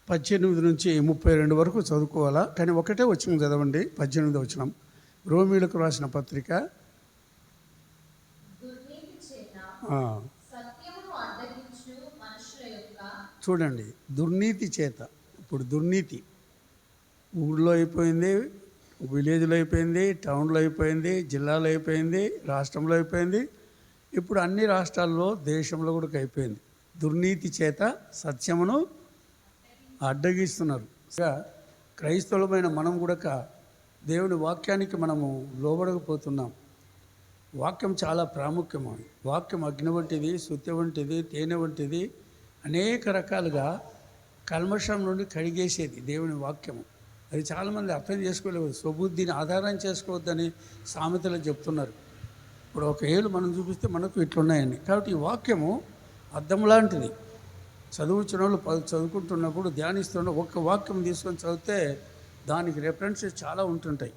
[SPEAKER 3] 18 నుంచి 32 వరకు చదువుకోవాలా, కానీ ఒకటే వచనం చదవండి. 18వ వచనం, రోమీలకు రాసిన పత్రిక. చూడండి, దుర్నీతి చేత. ఇప్పుడు దుర్నీతి ఊళ్ళో అయిపోయింది, విలేజ్లో అయిపోయింది, టౌన్లో అయిపోయింది, జిల్లాలో అయిపోయింది, రాష్ట్రంలో అయిపోయింది, ఇప్పుడు అన్ని రాష్ట్రాల్లో, దేశంలో కూడా అయిపోయింది. దుర్నీతి చేత సత్యమును అడ్డగిస్తున్నారు. క్రైస్తవులమైన మనం కూడా దేవుని వాక్యానికి మనము లోబడకపోతున్నాం. వాక్యం చాలా ప్రాముఖ్యమైనది. వాక్యం అగ్ని వంటిది, సుత్తి వంటిది, తేనె వంటిది, అనేక రకాలుగా కల్మషం నుండి కడిగేసేది దేవుని వాక్యము. అది చాలామంది అర్థం చేసుకోలేదు. స్వబుద్ధిని ఆధారం చేసుకోవద్దని సామెతలు చెప్తున్నారు. ఇప్పుడు ఒక ఏళ్ళు మనం చూపిస్తే మనకు ఇట్లున్నాయని. కాబట్టి ఈ వాక్యము అద్దం లాంటిది. చదువుతున్న వాళ్ళు చదువుకుంటున్నప్పుడు ధ్యానిస్తున్న ఒక్క వాక్యం తీసుకొని చదివితే దానికి రెఫరెన్సెస్ చాలా ఉంటుంటాయి.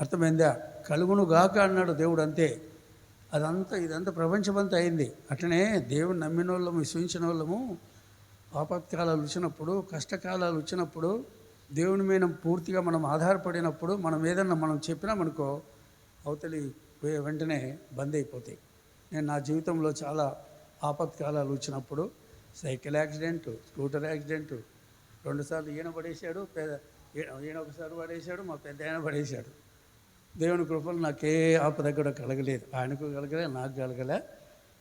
[SPEAKER 3] అర్థమైందా? కలుగును గాక అన్నాడు దేవుడు, అంతే. ఇదంతా ప్రపంచమంతా అయింది. అట్లనే దేవుని నమ్మిన వాళ్ళము, విశ్వసించిన వాళ్ళము ఆపత్కాలాలు వచ్చినప్పుడు, కష్టకాలాలు వచ్చినప్పుడు, దేవుని మీద పూర్తిగా మనం ఆధారపడినప్పుడు, మనం చెప్పినా మనకో అవతలి వెంటనే బంద్ అయిపోతాయి. నేను నా జీవితంలో చాలా ఆపత్కాలాలు వచ్చినప్పుడు సైకిల్ యాక్సిడెంటు, స్కూటర్ యాక్సిడెంటు, 2 సార్లు ఈయన పడేశాడు, ఈయన ఒకసారి పడేశాడు, మా పెద్ద ఆయన పడేశాడు. దేవుని కృపలు నాకే ఆపద కూడా కలగలేదు. ఆయనకు కలగలే, నాకు కలగలే.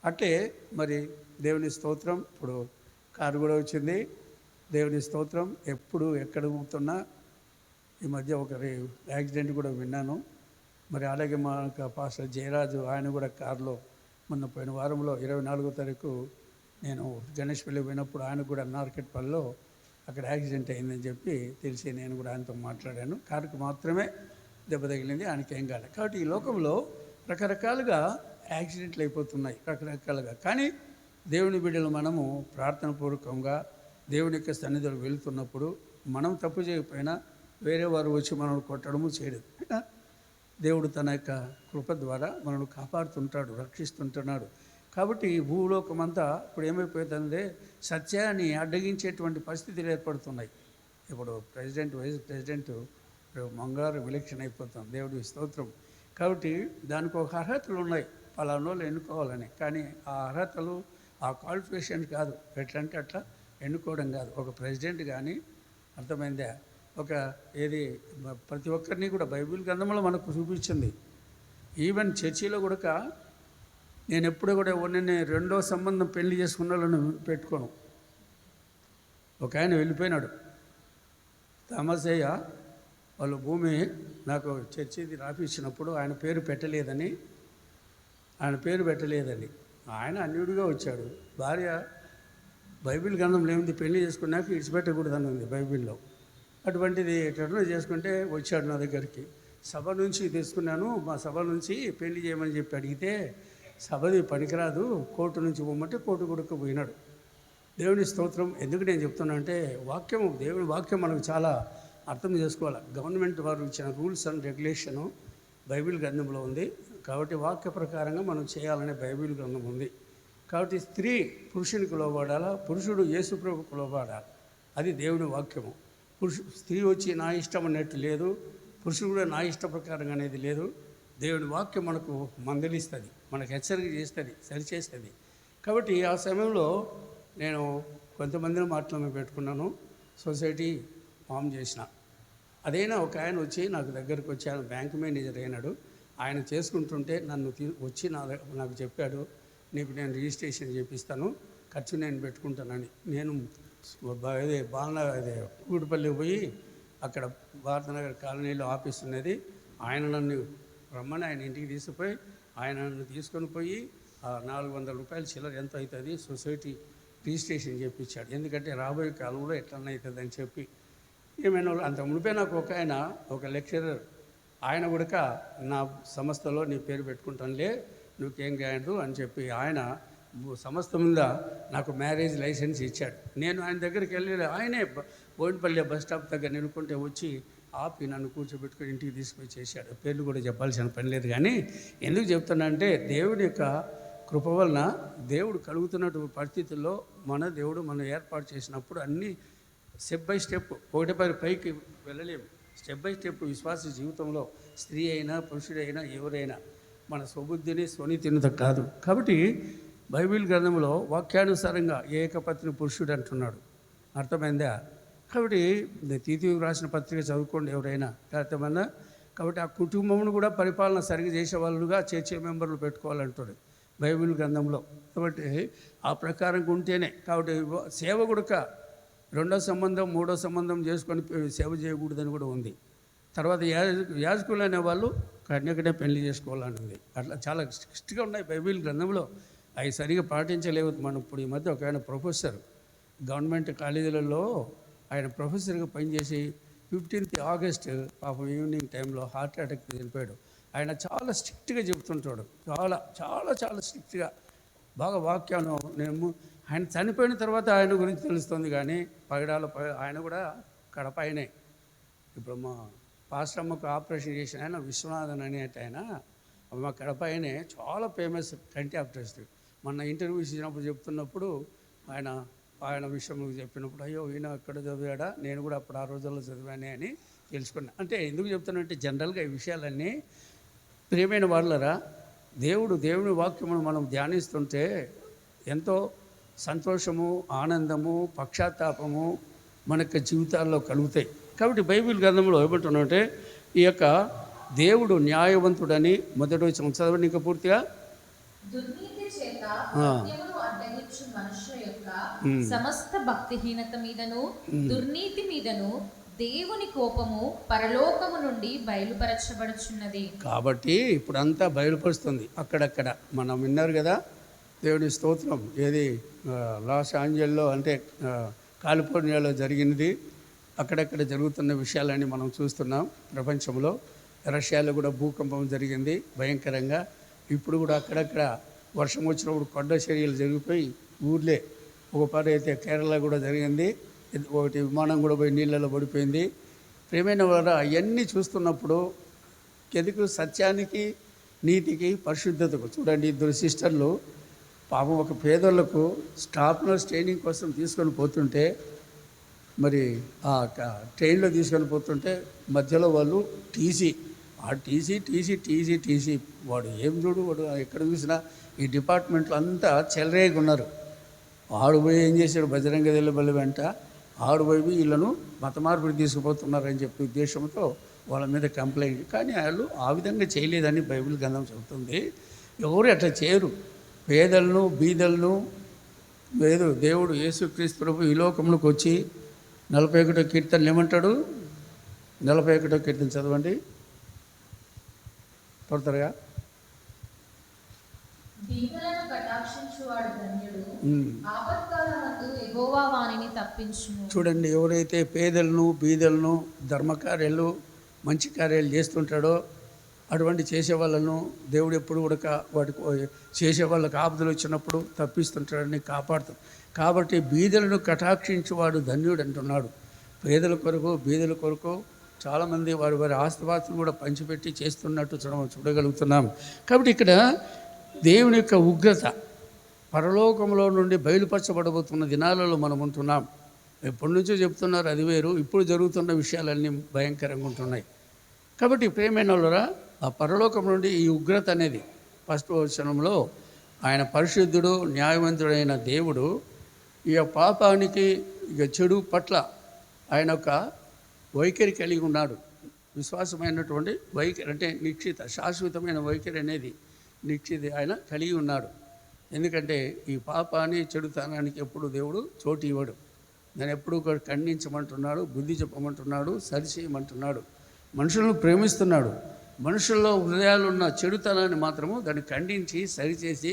[SPEAKER 3] అట్లే మరి దేవుని స్తోత్రం. ఇప్పుడు కారు కూడా వచ్చింది. దేవుని స్తోత్రం. ఎప్పుడు ఎక్కడ ఊపుతున్నా ఈ మధ్య ఒకరి యాక్సిడెంట్ కూడా విన్నాను. మరి అలాగే మా పాస్టర్ జయరాజు, ఆయన కూడా కారులో మొన్న పోయిన వారంలో 24వ తారీఖు నేను గణేష్పల్లి పోయినప్పుడు ఆయన కూడా నార్కెట్పల్లిలో అక్కడ యాక్సిడెంట్ అయిందని చెప్పి తెలిసి నేను కూడా ఆయనతో మాట్లాడాను. కారుకు మాత్రమే దెబ్బ తగిలింది, ఆయనకి ఏం కాలేదు. కాబట్టి ఈ లోకంలో రకరకాలుగా యాక్సిడెంట్లు అయిపోతున్నాయి, రకరకాలుగా. కానీ దేవుని బిడ్డలు మనము ప్రార్థన పూర్వకంగా దేవుని యొక్క సన్నిధిలో వెళుతున్నప్పుడు మనం తప్పు చేయకపోయినా వేరే వారు వచ్చి మనల్ని కొట్టడము చేయలేదు. దేవుడు తన యొక్క కృప ద్వారా మనల్ని కాపాడుతుంటాడు, రక్షిస్తుంటున్నాడు. కాబట్టి ఈ భూలోకమంతా ఇప్పుడు ఏమైపోతుందంటే సత్యాన్ని అడ్డగించేటువంటి పరిస్థితులు ఏర్పడుతున్నాయి. ఇప్పుడు ప్రెసిడెంట్, వైస్ ప్రెసిడెంట్ మంగళవారం ఎలక్షన్ అయిపోతుంది. దేవుడి స్తోత్రం. కాబట్టి దానికి ఒక అర్హతలు ఉన్నాయి, పలానోళ్ళు ఎన్నుకోవాలని. కానీ ఆ అర్హతలు, ఆ క్వాలిఫికేషన్ కాదు. ఎట్లంటే అట్లా ఎన్నుకోవడం కాదు. ఒక ప్రెసిడెంట్ కానీ, అర్థమైందా, ప్రతి ఒక్కరిని కూడా బైబిల్ గ్రంథంలో మనకు చూపించింది. ఈవెన్ చర్చిలో కూడా నేను ఎప్పుడు కూడా ఎవరిని రెండో సంబంధం పెళ్లి చేసుకున్న వాళ్ళని పెట్టుకోను. ఒక ఆయన వెళ్ళిపోయినాడు, తామసయ్య. వాళ్ళ భూమి నాకు చర్చిది రాపిచ్చినప్పుడు ఆయన పేరు పెట్టలేదని ఆయన అన్యుడిగా వచ్చాడు. భార్య బైబిల్ గ్రంథంలో ఏముంది, పెళ్లి చేసుకున్నాక ఇడిచిపెట్టకూడదని ఉంది బైబిల్లో. అటువంటిది ఎట్లా చేసుకుంటే వచ్చాడు నా దగ్గరికి. సభ నుంచి తీసుకున్నాను, మా సభ నుంచి పెళ్లి చేయమని చెప్పి అడిగితే సభది పనికిరాదు, కోర్టు నుంచి పోమంటే కోర్టు కొడుకు పోయినాడు. దేవుని స్తోత్రం. ఎందుకు నేను చెప్తున్నా అంటే దేవుని వాక్యం మనకు చాలా అర్థం చేసుకోవాలి. గవర్నమెంట్ వారు ఇచ్చిన రూల్స్ అండ్ రెగ్యులేషను బైబిల్ గ్రంథంలో ఉంది. కాబట్టి వాక్య ప్రకారంగా మనం చేయాలనే బైబిల్ గ్రంథం ఉంది. కాబట్టి స్త్రీ పురుషునికి లోబడాలా, పురుషుడు యేసుప్రభుకు లోబడాలి. అది దేవుని వాక్యము. స్త్రీ వచ్చి నా ఇష్టం అన్నట్టు లేదు, పురుషుడు కూడా నా ఇష్ట ప్రకారంగా అనేది లేదు. దేవుని వాక్యం మనకు మందలిస్తుంది, మనకు హెచ్చరిక చేస్తుంది, సరిచేస్తుంది. కాబట్టి ఆ సమయంలో నేను కొంతమందిని మాటలను పెట్టుకున్నాను, సొసైటీ ఫామ్ చేసిన. అదైనా ఒక ఆయన వచ్చి నాకు దగ్గరకు వచ్చి, ఆయన బ్యాంక్ మేనేజర్ అయినాడు. ఆయన చేసుకుంటుంటే నన్ను వచ్చి నాకు చెప్పాడు, నీకు నేను రిజిస్ట్రేషన్ చేపిస్తాను, ఖర్చు నేను పెట్టుకుంటానని. నేను కూడిపల్లి పోయి అక్కడ భారతనగర్ కాలనీలో ఆఫీస్ ఉన్నది. ఆయన నన్ను రమ్మని ఆయన ఇంటికి తీసుకుపోయి ఆయన నన్ను తీసుకొని పోయి 400 రూపాయలు చిల్లర ఎంత అవుతుంది సొసైటీ రిజిస్ట్రేషన్ చేయించాడు. ఎందుకంటే రాబోయే కాలంలో ఎట్లన్నా అవుతుంది అని చెప్పి. ఏమైనా అంత మునిపే నాకు ఒక లెక్చరర్, ఆయన కూడా నా సంస్థలో నీ పేరు పెట్టుకుంటానులే, నువ్వేం కాదు అని చెప్పి ఆయన సంస్థ మీద నాకు మ్యారేజ్ లైసెన్స్ ఇచ్చాడు. నేను ఆయన దగ్గరికి వెళ్ళి ఆయనే బోయినపల్లి బస్ స్టాప్ దగ్గర నిలుకుంటే వచ్చి ఆపి నన్ను కూర్చోబెట్టుకుని ఇంటికి తీసుకుపోయి చేశాడు. పేర్లు కూడా చెప్పాల్సిన పని లేదు. కానీ ఎందుకు చెప్తున్నా అంటే దేవుడి యొక్క కృప వలన దేవుడు కలుగుతున్నటువంటి పరిస్థితుల్లో దేవుడు మనం ఏర్పాటు చేసినప్పుడు అన్నీ స్టెప్ బై స్టెప్, ఒకటిపై పైకి వెళ్ళలేము. స్టెప్ బై స్టెప్ విశ్వాస జీవితంలో స్త్రీ అయినా పురుషుడైనా ఎవరైనా మన స్వబుద్ధిని స్వనీతినిత కాదు. కాబట్టి బైబిల్ గ్రంథంలో వాక్యానుసారంగా ఏకపత్ని పురుషుడు అంటున్నాడు. అర్థమైందా? కాబట్టి తీతువుకు రాసిన పత్రిక చదువుకోండి ఎవరైనా, అర్థమైందా? కాబట్టి ఆ కుటుంబమును కూడా పరిపాలన సరిగ్గా చేసే వాళ్ళుగా చర్చ్ మెంబర్లు పెట్టుకోవాలంటారు. బైబిల్ గ్రంథంలో. కాబట్టి ఆ ప్రకారంగా ఉంటేనే. కాబట్టి సేవ కూడా రెండో సంబంధం మూడో సంబంధం చేసుకొని సేవ చేయకూడదని కూడా ఉంది. తర్వాత యాజకులు అనేవాళ్ళు కన్యకనే పెళ్లి చేసుకోవాలని ఉంది. అట్లా చాలా స్ట్రిక్ట్గా ఉన్నాయి బైబిల్ గ్రంథంలో. అవి సరిగా పాటించలేవు. మనం ఇప్పుడు ఈ మధ్య ఒక ఆయన ప్రొఫెసర్ గవర్నమెంట్ కాలేజీలలో ఆయన ప్రొఫెసర్గా పనిచేసి 15th ఆగస్ట్ పాపం ఈవినింగ్ టైంలో హార్ట్ అటాక్ చనిపోయాడు. ఆయన చాలా స్ట్రిక్ట్గా చెబుతుంటాడు, చాలా చాలా చాలా స్ట్రిక్ట్గా బాగా వాక్యాన్ని. నేను ఆయన చనిపోయిన తర్వాత ఆయన గురించి తెలుస్తుంది, కానీ ఆయన కూడా కడప ఆయనే. ఇప్పుడు మా పాస్టర్ అమ్మకు ఆపరేషన్ చేసిన ఆయన విశ్వనాథన్ అనేట ఆయన మా కడప ఆయనే, చాలా ఫేమస్ కంటి ఆపరేషన్. మొన్న ఇంటర్వ్యూస్ ఇచ్చినప్పుడు చెప్తున్నప్పుడు ఆయన విషయంలో చెప్పినప్పుడు అయ్యో ఈయన ఎక్కడ చదివాడా, నేను కూడా అప్పుడు ఆ రోజుల్లో చదివానే అని తెలుసుకున్నా. అంటే ఎందుకు చెప్తానంటే జనరల్గా ఈ విషయాలన్నీ ప్రియమైన వాళ్ళరా, దేవుని వాక్యమును మనం ధ్యానిస్తుంటే ఎంతో సంతోషము, ఆనందము, పశ్చాత్తాపము మనకు జీవితాల్లో కలుగుతాయి. కాబట్టి బైబిల్ గ్రంథంలో ఏమంటున్నామంటే ఈ యొక్క దేవుడు న్యాయవంతుడని మొదటి వచ్చిన చదవండి ఇంకా పూర్తిగా.
[SPEAKER 2] దుర్నీతి చేత సత్యమును అడ్డగించు మనుష్యుల యొక్క సమస్త భక్తిహీనత మీదను దుర్నీతి మీదను దేవుని కోపము పరలోకము నుండి బయలుపరచబడుచున్నది. కాబట్టి
[SPEAKER 3] ఇప్పుడు అంతా బయలుపరుస్తుంది. అక్కడక్కడ మనం విన్నారు కదా, దేవుని స్తోత్రం. ఏది లాస్ ఏంజెల్లో అంటే కాలిఫోర్నియాలో జరిగినది, అక్కడక్కడ జరుగుతున్న విషయాలన్నీ మనం చూస్తున్నాం. ప్రపంచంలో రష్యాలో కూడా భూకంపం జరిగింది భయంకరంగా. ఇప్పుడు కూడా అక్కడక్కడ వర్షం వచ్చినప్పుడు కొండ చర్యలు జరిగిపోయి ఊర్లే. ఒక పాట అయితే కేరళ కూడా జరిగింది, ఒకటి విమానం కూడా పోయి నీళ్ళలో పడిపోయింది. ప్రియమైన వారు అవన్నీ చూస్తున్నప్పుడు ఎందుకు సత్యానికి, నీతికి, పరిశుద్ధతకు చూడండి. ఇద్దరు సిస్టర్లు పాపం ఒక పేదోళ్లకు స్టాఫ్ నర్స్ ట్రైనింగ్ కోసం తీసుకొని పోతుంటే, మరి ఆ ట్రైన్లో తీసుకొని పోతుంటే మధ్యలో వాళ్ళు టీసీ వాడు ఏం చూడు, వాడు ఎక్కడ చూసినా ఈ డిపార్ట్మెంట్లో అంతా చెలరేగి ఉన్నారు. ఆడుపోయి ఏం చేశాడు, బజరంగ దళ బలి వెంట ఆడుపోయి వీళ్ళను మత మార్పిడి తీసుకుపోతున్నారని చెప్పి ఉద్దేశంతో వాళ్ళ మీద కంప్లైంట్. కానీ వాళ్ళు ఆ విధంగా చేయలేదని బైబిల్ గ్రంథం చెబుతుంది. ఎవరు అట్లా చేయరు. పేదలను, బీదలను దేవుడు యేసుక్రీస్తు ప్రభు ఈ లోకంలోకి వచ్చి 41వ కీర్తనలు ఏమంటాడు? 41వ కీర్తన చదవండి త్వరగా. చూడండి, ఎవరైతే పేదలను, బీదలను, ధర్మకార్యాలు, మంచి కార్యాలు చేస్తుంటాడో అటువంటి చేసే వాళ్ళను దేవుడు ఎప్పుడు కూడా వాటికి చేసే వాళ్ళకి ఆపదలు వచ్చినప్పుడు తప్పిస్తుంటాడని కాపాడుతాడు. కాబట్టి బీదలను కటాక్షించేవాడు ధన్యుడు అంటున్నాడు. పేదల కొరకు, బీదల కొరకు చాలామంది వారి ఆస్తిపాస్తులు కూడా పంచిపెట్టి చేస్తున్నట్టు చూడగలుగుతున్నాం. కాబట్టి ఇక్కడ దేవుని యొక్క ఉగ్రత పరలోకంలో నుండి బయలుపరచబడబోతున్న దినాలలో మనం ఉంటున్నాం. ఎప్పటి నుంచో చెప్తున్నారు, అది వేరు. ఇప్పుడు జరుగుతున్న విషయాలన్నీ భయంకరంగా ఉంటున్నాయి. కాబట్టి ప్రియమైన వాళ్ళరా, ఆ పరలోకం నుండి ఈ ఉగ్రత అనేది ఫస్ట్ వచనంలో ఆయన పరిశుద్ధుడు, న్యాయవంతుడైన దేవుడు ఈ పాపానికి, ఇక చెడు పట్ల ఆయన ఒక వైఖరి కలిగి ఉన్నాడు. విశ్వాసమైనటువంటి వైఖరి అంటే నిశ్చిత, శాశ్వతమైన వైఖరి అనేది నిశ్చిత ఆయన కలిగి ఉన్నాడు. ఎందుకంటే ఈ పాపాన్ని, చెడుతనానికి ఎప్పుడు దేవుడు చోటు ఇవ్వడు. నేను ఎప్పుడు ఖండించమంటున్నాడు, బుద్ధి చెప్పమంటున్నాడు, సరిచేయమంటున్నాడు. మనుషులను ప్రేమిస్తున్నాడు. మనుషుల్లో హృదయాలు ఉన్న చెడుతనాన్ని మాత్రము దాన్ని ఖండించి సరిచేసి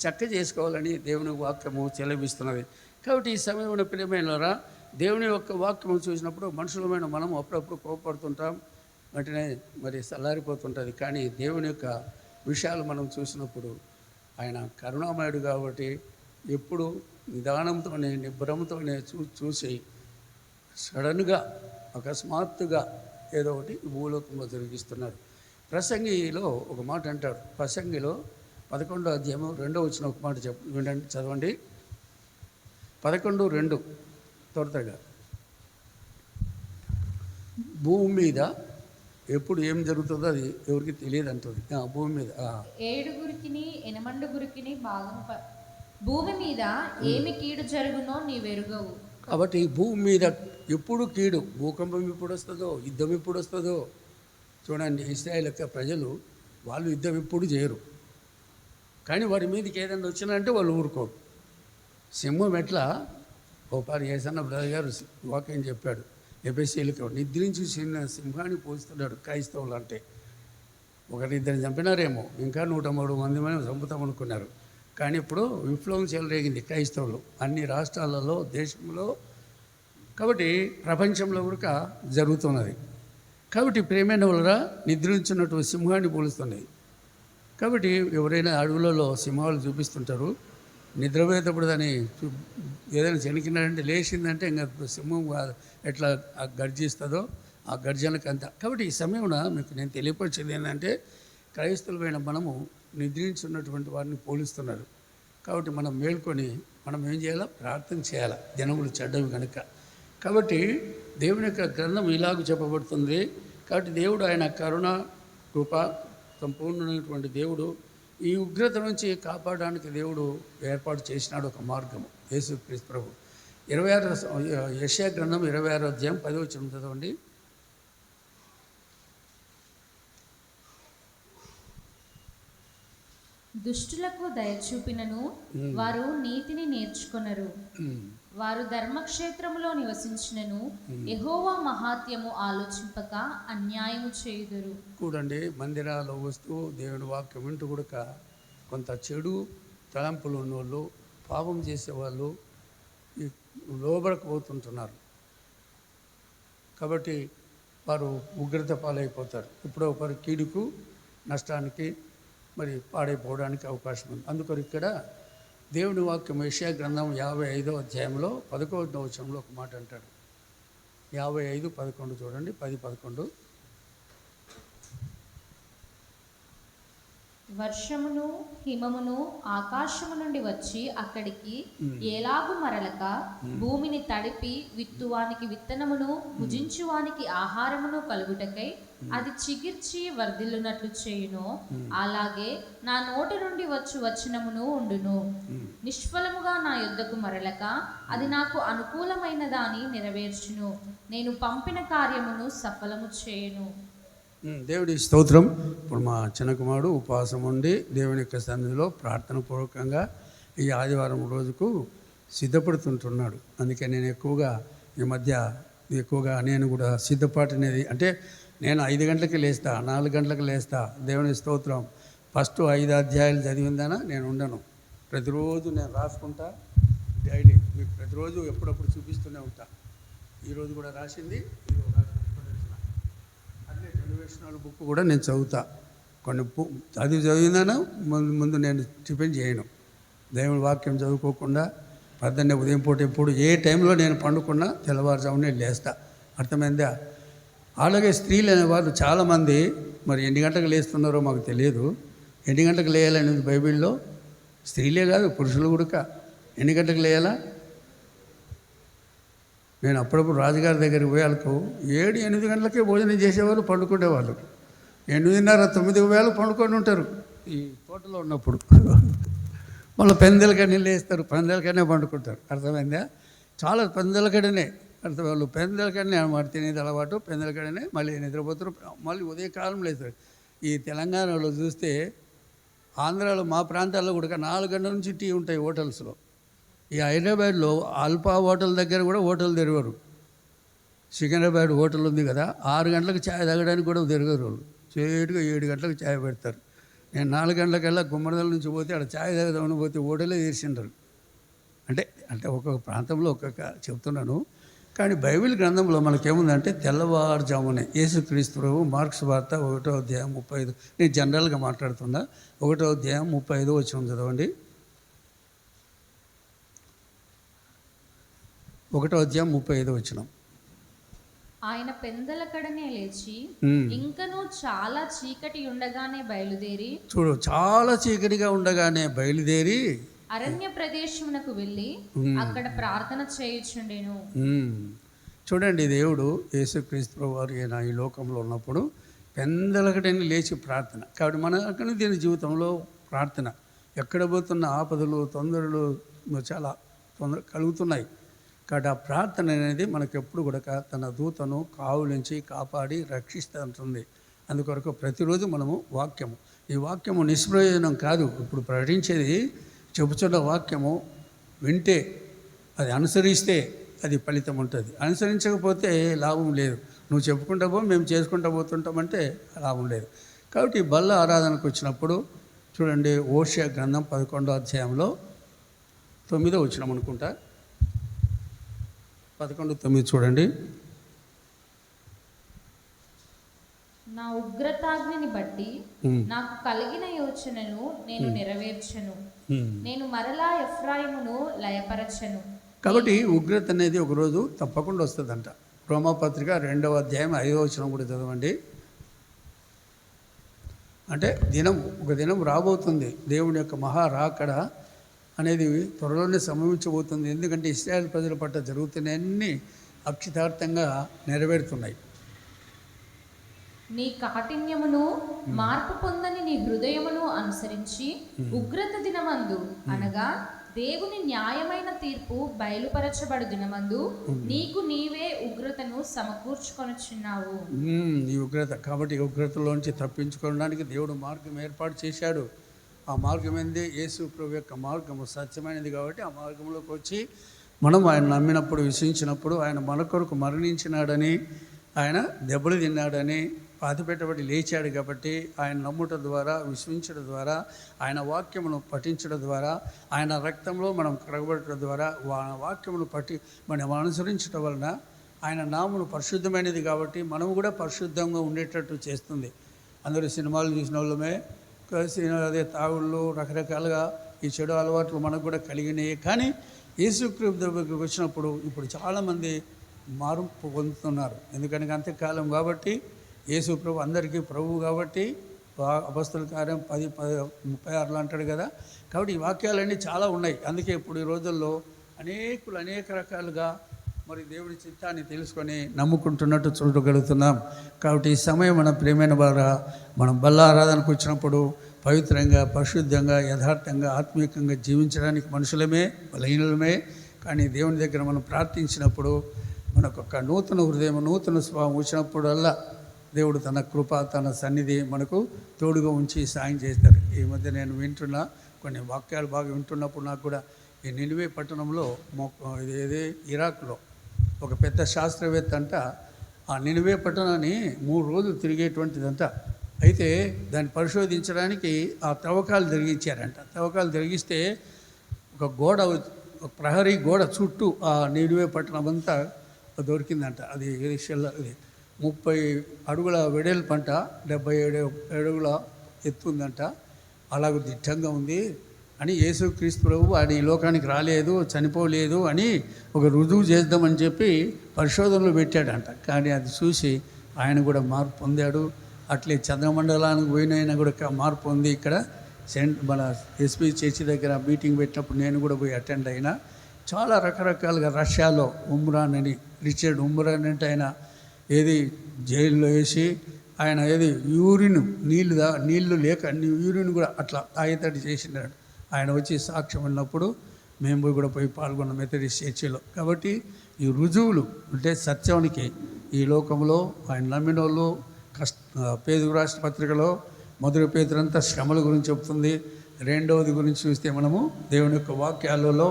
[SPEAKER 3] చక్క చేసుకోవాలని దేవుని వాక్యము చెలవిస్తున్నది. కాబట్టి ఈ సమయంలో ప్రియమైనరా, దేవుని యొక్క వాక్యము చూసినప్పుడు మనుషులమైన మనం అప్పుడప్పుడు కోపడుతుంటాం, వెంటనే మరి చల్లారిపోతుంటుంది. కానీ దేవుని యొక్క విషయాలు మనం చూసినప్పుడు ఆయన కరుణామయుడు కాబట్టి ఎప్పుడు నిదానంతోనే, నిబ్బరంతోనే చూసి సడన్గా అకస్మాత్తుగా ఏదో ఒకటి భూలోకంలో జరిగిస్తున్నాడు. ప్రసంగిలో ఒక మాట అంటాడు. ప్రసంగిలో 11వ అధ్యాయం 2వ వచనం ఒక మాట వినండి, చదవండి. 11:2 త్వరగా. భూమి మీద ఎప్పుడు ఏం జరుగుతుందో అది ఎవరికి తెలియదు అంటుంది. భూమి మీద
[SPEAKER 2] 7గురికి 8 భాగం భూమి మీద ఏమి కీడు జరుగునో నీవెరుగవు.
[SPEAKER 3] కాబట్టి భూమి మీద ఎప్పుడు కీడు, భూకంపం ఎప్పుడు వస్తుందో, యుద్ధం ఎప్పుడు వస్తుందో చూడండి. ఇశ్రాయేల్ యొక్క ప్రజలు వాళ్ళు యుద్ధం ఎప్పుడు చేయరు. కానీ వారి మీదకి ఏదైనా వచ్చినంటే వాళ్ళు ఊరుకోరు. సింహం ఎట్లా ఓపారి ఏసన్న బ్రదర్ గారు వాక్యం చెప్పాడు, ఎబెసీలకు నిద్రించి సింహాన్ని పోస్తున్నాడు క్రైస్తవులు అంటే. ఒకరిద్దరిని చంపినారేమో, ఇంకా 103 మంది చంపుతాం అనుకున్నారు. కానీ ఇప్పుడు విప్లవం చెలరేగింది క్రైస్తవులు అన్ని రాష్ట్రాలలో, దేశంలో, కాబట్టి ప్రపంచంలో కూడా జరుగుతున్నది. కాబట్టి ప్రేమైన వాళ్ళరా నిద్రించినట్టు సింహాన్ని పోలుస్తున్నాయి. కాబట్టి ఎవరైనా అడవులలో సింహాలు చూపిస్తుంటారు, నిద్రపోయేటప్పుడు దాన్ని ఏదైనా చెనికినాడంటే లేచిందంటే ఇంకా సింహం ఎట్లా గర్జిస్తుందో ఆ గర్జనకు అంతా. కాబట్టి ఈ సమయంలో మీకు నేను తెలియపరిచేది ఏంటంటే, క్రైస్తవులమైన మనము నిద్రించున్నటువంటి వారిని పోలుస్తున్నారు. కాబట్టి మనం మేల్కొని మనం ఏం చేయాలా? ప్రార్థన చేయాలా, దినములు చెడ్డవి కనుక. కాబట్టి దేవుని యొక్క గ్రంథం ఇలాగ చెప్పబడుతుంది. కాబట్టి దేవుడు ఆయన కరుణ కృప సంపూర్ణమైనటువంటి దేవుడు. ఈ ఉగ్రత నుంచి కాపాడడానికి దేవుడు ఏర్పాటు చేసినాడు ఒక మార్గము, యేసుక్రీస్తు ప్రభు. 26 యెషయా గ్రంథం 26వ అధ్యాయం 10వ వచనం చదవండి.
[SPEAKER 2] దుష్టులకు దయ చూపినను వారు నీతిని నేర్చుకొనరు. వారు ధర్మక్షేత్రములో నివసించినను యెహోవా మహాత్యము ఆలోచింపక అన్యాయము చేయుదురు.
[SPEAKER 3] చూడండి, మందిరాల్లో వస్తూ దేవుని వాక్యం వింటూ కూడా కొంత చెడు తలంపులు ఉన్నోళ్ళు, పాపం చేసేవాళ్ళు లోబడకపోతుంటున్నారు. కాబట్టి వారు ఉగ్రత పాలైపోతారు. ఇప్పుడు ఒకరి కీడుకు నష్టానికి మరి పాడైపోవడానికి అవకాశం ఉంది. అందుకని ఇక్కడ దేవుని వాక్యం యెషయా గ్రంథం 55వ అధ్యాయంలో 11వ వచనంలో ఒక మాట అంటాడు. 55:11 చూడండి, 10:11.
[SPEAKER 2] వర్షమును హిమమును ఆకాశము నుండి వచ్చి అక్కడికి ఎలాగు మరలక భూమిని తడిపి విత్తువానికి విత్తనమును భుజించువానికి ఆహారమును కలుగుటకై అది చిగిర్చి వర్ధిల్లునట్లు చేయును, అలాగే నా నోటి నుండి వచ్చు వచనమును ఉండును. నిష్ఫలముగా నా యొద్దకు మరలక అది నాకు అనుకూలమైన దాని నెరవేర్చును. నేను పంపిన కార్యమును సఫలము చేయును.
[SPEAKER 3] దేవుడి స్తోత్రం. ఇప్పుడు మా చిన్న కుమారుడు ఉపవాసం ఉండి దేవుని యొక్క సన్నిధిలో ప్రార్థన పూర్వకంగా ఈ ఆదివారం రోజుకు సిద్ధపడుతుంటున్నాడు. అందుకే నేను ఈ మధ్య ఎక్కువగా నేను కూడా సిద్ధపాటు అనేది అంటే నేను 5 గంటలకి లేస్తా, 4 గంటలకు లేస్తా. దేవుని స్తోత్రం. ఫస్ట్ 5 అధ్యాయాలు చదివిందానా నేను ఉండను. ప్రతిరోజు నేను రాసుకుంటా డైలీ, మీకు ప్రతిరోజు ఎప్పుడప్పుడు చూపిస్తూనే ఉంటా. ఈరోజు కూడా రాసింది, అట్లే టెలివిజనల్ బుక్ కూడా నేను చదువుతా. కొన్ని అది చదివిందానా ముందు నేను టిఫిన్ చేయను. దేవుని వాక్యం చదువుకోకుండా పొద్దున్నే ఉదయం పూట ఎప్పుడు ఏ టైంలో నేను పండుకున్నా తెల్లవారుజామునే లేస్తా. అర్థమైందా? అలాగే స్త్రీలు అనేవాళ్ళు చాలామంది మరి ఎన్ని గంటలకు లేస్తున్నారో మాకు తెలియదు. ఎన్ని గంటలకు లేయాలనేది బైబిల్లో స్త్రీలే కాదు పురుషులు కూడా ఎన్ని గంటలకు లేయాలా? నేను అప్పుడప్పుడు రాజుగారి దగ్గరికి పోయాలకు 7-8 గంటలకే భోజనం చేసేవాళ్ళు, పండుకునేవాళ్ళు. 8:30-9 పండుకొని ఉంటారు ఈ తోటలో ఉన్నప్పుడు. మళ్ళీ పెందెలకనే లేస్తారు, పెందెలకనే పండుకుంటారు. అర్థమైందా? చాలా పెందెలకడనే వాళ్ళు పెందెలకడనే అన్నమాట తినేది అలవాటు. పెందెలకడనే మళ్ళీ నిద్రపోతారు, మళ్ళీ ఉదయకాలం లేస్తారు. ఈ తెలంగాణలో చూస్తే ఆంధ్రాలో మా ప్రాంతాల్లో కూడా 4 గంటల నుంచి టీ ఉంటాయి హోటల్స్లో. ఈ హైదరాబాద్లో అల్పా హోటల్ దగ్గర కూడా హోటల్ తెరవరు. సికింద్రాబాద్ హోటల్ ఉంది కదా, 6 గంటలకు ఛాయ్ తాగడానికి కూడా తిరగరు వాళ్ళు. చేటుగా 7 గంటలకు ఛాయ్ పెడతారు. నేను 4 గంటలకల్లా గుమ్మడిదల నుంచి పోతే అక్కడ ఛాయ్ తాగదామని పోతే హోటలే తీర్చింటారు. అంటే ఒక్కొక్క ప్రాంతంలో ఒక్కొక్క చెప్తున్నాను. కానీ బైబిల్ గ్రంథంలో మనకేముందంటే తెల్లవారుజామునే యేసుక్రీస్తు ప్రభు మార్క్స్ వార్త 1వ అధ్యాయం 35, నేను జనరల్గా మాట్లాడుతున్నా, 1వ అధ్యాయం 35 వచనం చదవండి. 1వ అధ్యాయం 35 వచనం.
[SPEAKER 2] ఆయన పెందలకడనే లేచి ఇంకనూ చాలా చీకటి ఉండగానే బయలుదేరి,
[SPEAKER 3] చూడు, చాలా చీకటిగా ఉండగానే బయలుదేరి
[SPEAKER 2] అరణ్య ప్రదేశమునకు వెళ్ళి అక్కడ ప్రార్థన చేయుచుండెను.
[SPEAKER 3] చూడండి, దేవుడు యేసుక్రీస్తు వారు ఈ లోకంలో ఉన్నప్పుడు పెందలకడని లేచి ప్రార్థన. కాబట్టి మనకు దీని జీవితంలో ప్రార్థన ఎక్కడ పోతున్న ఆపదలు తొందరలు చాలా కలుగుతున్నాయి. కాబట్టి ఆ ప్రార్థన అనేది మనకు ఎప్పుడు కూడా తన దూతను కావులించి కాపాడి రక్షిస్తూ ఉంటుంది. అందుకొరకు ప్రతిరోజు మనము వాక్యము, ఈ వాక్యము నిష్ప్రయోజనం కాదు. ఇప్పుడు ప్రకటించేది చెబుతున్న వాక్యము వింటే, అది అనుసరిస్తే అది ఫలితం ఉంటుంది. అనుసరించకపోతే లాభం లేదు. నువ్వు చెప్పుకుంటా పో, మేము చేసుకుంటా పోతుంటామంటే లాభం లేదు. కాబట్టి బల్ల ఆరాధనకు వచ్చినప్పుడు చూడండి, ఓషియా గ్రంథం 11వ అధ్యాయంలో 9వ వచనం అనుకుంటా, 11:9 చూడండి.
[SPEAKER 2] నా ఉగ్రతాగ్నిని బట్టి నాకు కలిగిన యోచనను నేను నెరవేర్చను, నేను మరలా ఎఫ్రాయిమును లయపరచను.
[SPEAKER 3] కాబట్టి ఉగ్రత అనేది ఒకరోజు తప్పకుండా వస్తుందంట. రోమాపత్రిక 2వ అధ్యాయం 5వ వచనం కూడా చదవండి. అంటే ఒక దినం రాబోతుంది, దేవుని యొక్క మహా రాకడ అనేది త్వరలోనే సంభవించబోతుంది. ఎందుకంటే ఇశ్రాయేల్ ప్రజల పట్ల జరుగుతున్నవన్నీ అక్షితార్థంగా నెరవేరుతున్నాయి.
[SPEAKER 2] నీ కాఠిన్యమును మార్పు పొందని నీ హృదయమును అనుసరించి ఉగ్రత దినమందు, అనగా దేవుని న్యాయమైన తీర్పు బయలుపరచబడు దినమందు నీకు నీవే ఉగ్రతను సమకూర్చుకొనుచున్నావు.
[SPEAKER 3] ఈ ఉగ్రత, కాబట్టి ఈ ఉగ్రతలోంచి తప్పించుకోవడానికి దేవుడు మార్గం ఏర్పాటు చేశాడు. ఆ మార్గం ఏంది? యేసు ప్రభు యొక్క మార్గము సత్యమైనది. కాబట్టి ఆ మార్గంలోకి వచ్చి మనం ఆయన నమ్మినప్పుడు, విశ్వసించినప్పుడు, ఆయన మన కొరకు మరణించినాడని, ఆయన దెబ్బలు తిన్నాడని, పాతిపెట్టబడి లేచాడు. కాబట్టి ఆయన నమ్ముట ద్వారా, విశ్వసించడం ద్వారా, ఆయన వాక్యమును పఠించడం ద్వారా, ఆయన రక్తంలో మనం కడగబడటం ద్వారా, వాక్యమును మనం అనుసరించడం వలన ఆయన నామమును పరిశుద్ధమైనది. కాబట్టి మనము కూడా పరిశుద్ధంగా ఉండేటట్టు చేస్తుంది. అందరూ సినిమాలు చూసిన వాళ్ళమే, అదే తాగుళ్ళు, రకరకాలుగా ఈ చెడు అలవాట్లు మనకు కూడా కలిగినాయి. కానీ యేసుక్రీస్తు దగ్గరికి వచ్చినప్పుడు ఇప్పుడు చాలామంది మార్పు పొందుతున్నారు. ఎందుకంటే అంత్యకాలం కాబట్టి యేసు ప్రభు అందరికీ ప్రభువు కాబట్టి, అపొస్తలుల కార్యం 10:36 అంటాడు కదా. కాబట్టి ఈ వాక్యాలన్నీ చాలా ఉన్నాయి. అందుకే ఇప్పుడు ఈ రోజుల్లో అనేక రకాలుగా మరి దేవుడి చిత్తాన్ని తెలుసుకొని నమ్ముకుంటున్నట్టు చూడగలుగుతున్నాం. కాబట్టి ఈ సమయం మన ప్రియమైన వారా, మనం బల్ల ఆరాధనకు వచ్చినప్పుడు పవిత్రంగా, పరిశుద్ధంగా, యథార్థంగా, ఆత్మీయంగా జీవించడానికి మనుషులమే, బలహీనులమే. కానీ దేవుని దగ్గర మనం ప్రార్థించినప్పుడు మనకు ఒక నూతన హృదయం, నూతన స్వభావం వచ్చినప్పుడల్లా దేవుడు తన కృప, తన సన్నిధి మనకు తోడుగా ఉంచి సాయం చేస్తారు. ఈ మధ్య నేను వింటున్నా కొన్ని వాక్యాలు బాగా వింటున్నప్పుడు నాకు కూడా ఈ నినివే పట్టణంలో ఇది ఇరాక్లో ఒక పెద్ద శాస్త్రవేత్త అంట ఆ నినివే పట్టణాన్ని 3 రోజులు తిరిగేటువంటిదంట. అయితే దాన్ని పరిశోధించడానికి ఆ తవ్వకాలు జరిగించారంట. తవ్వకాలు జరిగిస్తే ఒక ప్రహరీ గోడ చుట్టూ ఆ నినివే పట్టణం అంతా దొరికిందంట. అది 30 అడుగుల వెడల్పంట, 77 అడుగుల ఎత్తుందంట. అలాగ దిట్టంగా ఉంది అని యేసుక్రీస్తు ప్రభు ఆయన ఈ లోకానికి రాలేదు, చనిపోలేదు అని ఒక రుజువు చేద్దామని చెప్పి పరిశోధనలు పెట్టాడంట. కానీ అది చూసి ఆయన కూడా మార్పు పొందాడు. అట్లే చంద్రమండలానికి పోయినైనా కూడా మార్పు ఉంది. ఇక్కడ మన ఎస్పీ చర్చి దగ్గర మీటింగ్ పెట్టినప్పుడు నేను కూడా పోయి అటెండ్ అయినా. చాలా రకరకాలుగా రష్యాలో రిచర్డ్ ఉమ్రాన్ అంటే ఆయన జైల్లో వేసి ఆయన నీళ్లు లేక యూరిన్ కూడా అట్లా తాగేటట్టు చేసినాడు. ఆయన వచ్చి సాక్ష్యం ఉన్నప్పుడు మేము కూడా పోయి పాల్గొన్నాం మెథడిస్ట్ చర్చిలో. కాబట్టి ఈ రుజువులు అంటే సత్యానికి ఈ లోకంలో ఆయన నమ్మిన వాళ్ళు పేదరు రాష్ట్ర పత్రికలో మొదటి పేతురంతా శ్రమల గురించి చెప్తుంది. రెండవది గురించి చూస్తే మనము దేవుని యొక్క వాక్యాలలో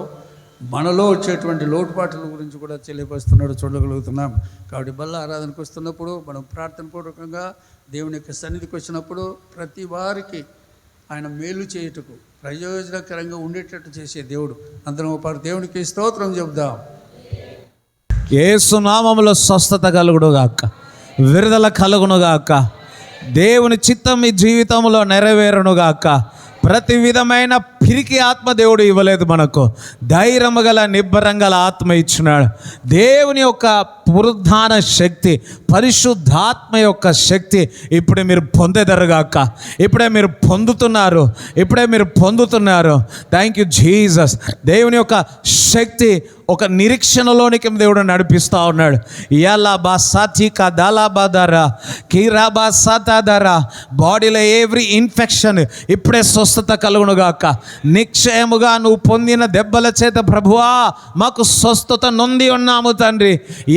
[SPEAKER 3] మనలో వచ్చేటువంటి లోటుపాట్ల గురించి కూడా తెలియపరుస్తున్నాడు, చూడగలుగుతున్నాం. కాబట్టి బల్ల ఆరాధనకు వస్తున్నప్పుడు మనం ప్రార్థనపూర్వకంగా దేవుని యొక్క సన్నిధికి వచ్చినప్పుడు ప్రతి వారికి ఆయన మేలు చేయుటకు ప్రయోజనకరంగా ఉండేటట్టు చేసే దేవుడు. అందరం ఒకరు దేవునికి స్తోత్రం చెప్దాం.
[SPEAKER 1] యేసు నామములో స్వస్థత కలుగునుగాక, విడుదల కలుగునుగాక, దేవుని చిత్తం మీ జీవితంలో నెరవేరునుగాక. ప్రతి విధమైన పిరికి ఆత్మ దేవుడు ఇవ్వలేదు మనకు, ధైర్యము గల నిబ్బరం గల ఆత్మ ఇచ్చినాడు. దేవుని యొక్క పునరుద్ధాన శక్తి, పరిశుద్ధాత్మ యొక్క శక్తి ఇప్పుడే మీరు పొందేదరుగాక. ఇప్పుడే మీరు పొందుతున్నారు. Thank you Jesus. దేవుని యొక్క శక్తి ఒక నిరీక్షణలోనికి దేవుడు నడిపిస్తూ ఉన్నాడు. యలాబా సాతికా దాలాబాదారా కీరాబా సాతాదారా, బాడీలో ఎవ్రీ ఇన్ఫెక్షన్ ఇప్పుడే స్వస్థత కలుగునుగాక. నిశ్చయముగా నువ్వు పొందిన దెబ్బల చేత ప్రభువా మాకు స్వస్థత నొంది ఉన్నాము తండ్రి.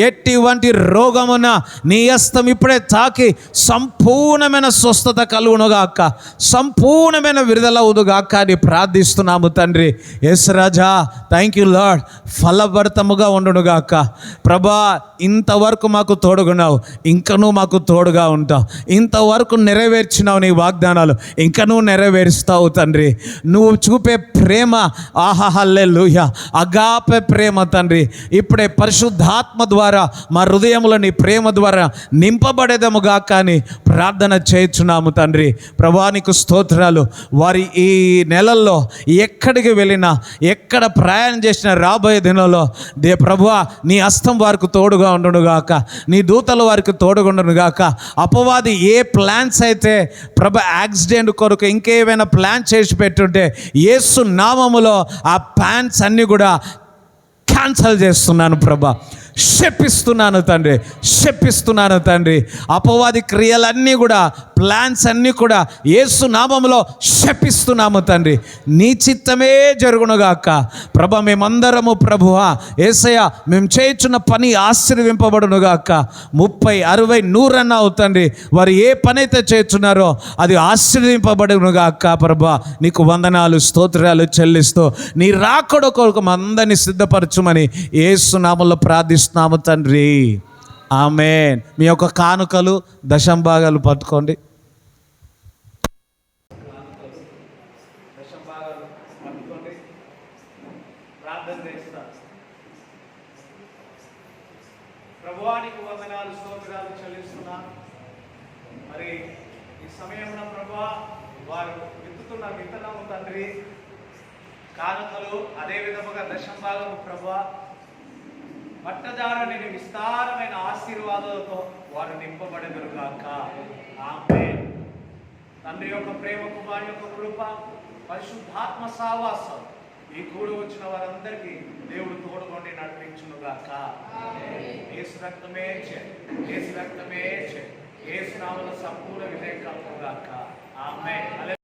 [SPEAKER 1] ఎటువంటి రోగమున నీ హస్తం ఇప్పుడే తాకి సంపూర్ణమైన స్వస్థత కలుగునుగాక, సంపూర్ణమైన విడుదల అవుదుగాక అని ప్రార్థిస్తున్నాము తండ్రి. యేసు రాజా, థ్యాంక్ యూ లార్డ్. ఫలభరితముగా ఉండునుగాక ప్రభా. ఇంతవరకు మాకు తోడుగున్నావు, ఇంకనూ మాకు తోడుగా ఉంటావు. ఇంతవరకు నెరవేర్చినావు నీ వాగ్దానాలు, ఇంకనూ నెరవేరుస్తావు తండ్రి. నువ్వు చూపే ప్రేమ, ఆహా హల్లెలూయా, అగాపే ప్రేమ తండ్రి. ఇప్పుడే పరిశుద్ధాత్మ ద్వారా మా హృదయంలో నీ ప్రేమ ద్వారా నింపబడేదముగా కానీ ప్రార్థన చేయుచున్నాము తండ్రి. ప్రభానికి స్తోత్రాలు. వారి ఈ నెలల్లో ఎక్కడికి వెళ్ళినా, ఎక్కడ ప్రయాణం చేసినా రాబోయే దినంలో ప్రభువా నీ హస్తం వారికి తోడుగా ఉండునుగాక, నీ దూతలు వారికి తోడుగా ఉండునుగాక. అపవాది ఏ ప్లాన్స్ అయితే ప్రభు యాక్సిడెంట్ కొరకు ఇంకేమైనా ప్లాన్ చేసి పెట్టుంటే యేసు నామములో ఆ ప్లాన్స్ అన్నీ కూడా క్యాన్సల్ చేస్తున్నాను ప్రభా. శపిస్తున్నాను తండ్రి, శపిస్తున్నాను తండ్రి. అపవాది క్రియలన్నీ కూడా, ప్లాన్స్ అన్నీ కూడా యేసు నామములో శపిస్తున్నాము తండ్రి. నీ చిత్తమే జరుగునుగాక ప్రభ. మేమందరము ప్రభువా యేసయ్య మేము చేయుచున్న పని ఆశీర్వింపబడునుగాక. 30, 60, 100 అన్న అవుతండి. వారు ఏ పని అయితే చేస్తున్నారో అది ఆశీర్వింపబడునుగాక ప్రభా. నీకు వందనాలు, స్తోత్రాలు చెల్లిస్తూ నీ రాకడ కొరకు అందరినీ సిద్ధపరచుమని యేసు నామములో ప్రార్థిస్తున్నాము తండ్రి. ఆమేన్. మీ యొక్క కానుకలు దశంభాగాలు పట్టుకోండి. ప్రభువానికి వందనాలు, స్తోత్రాలు చెల్లిస్తున్నాను. మరి ఈ సమయంలో ప్రభువా వారు విత్తుతున్న విత్తనము తండ్రి, కానుకలు, అదే విధముగా దశంభాగము ప్రభువా పట్టదారుని విస్తారమైన ఆశీర్వాదాలతో వారు నింపబడెదరుగాక. ఆమేన్. తండ్రి యొక్క ప్రేమ, కుమారు యొక్క కృప, పరిశుద్ధాత్మ సావాసం ఈ కూడి వచ్చిన వారందరికీ దేవుడు తోడుకొని నడిపించునుగాక. యేసు రక్తమే చే, యేసు రక్తమే చే, యేసు నామములో సంపూర్ణ విజయం కలుగుగాక. ఆమేన్.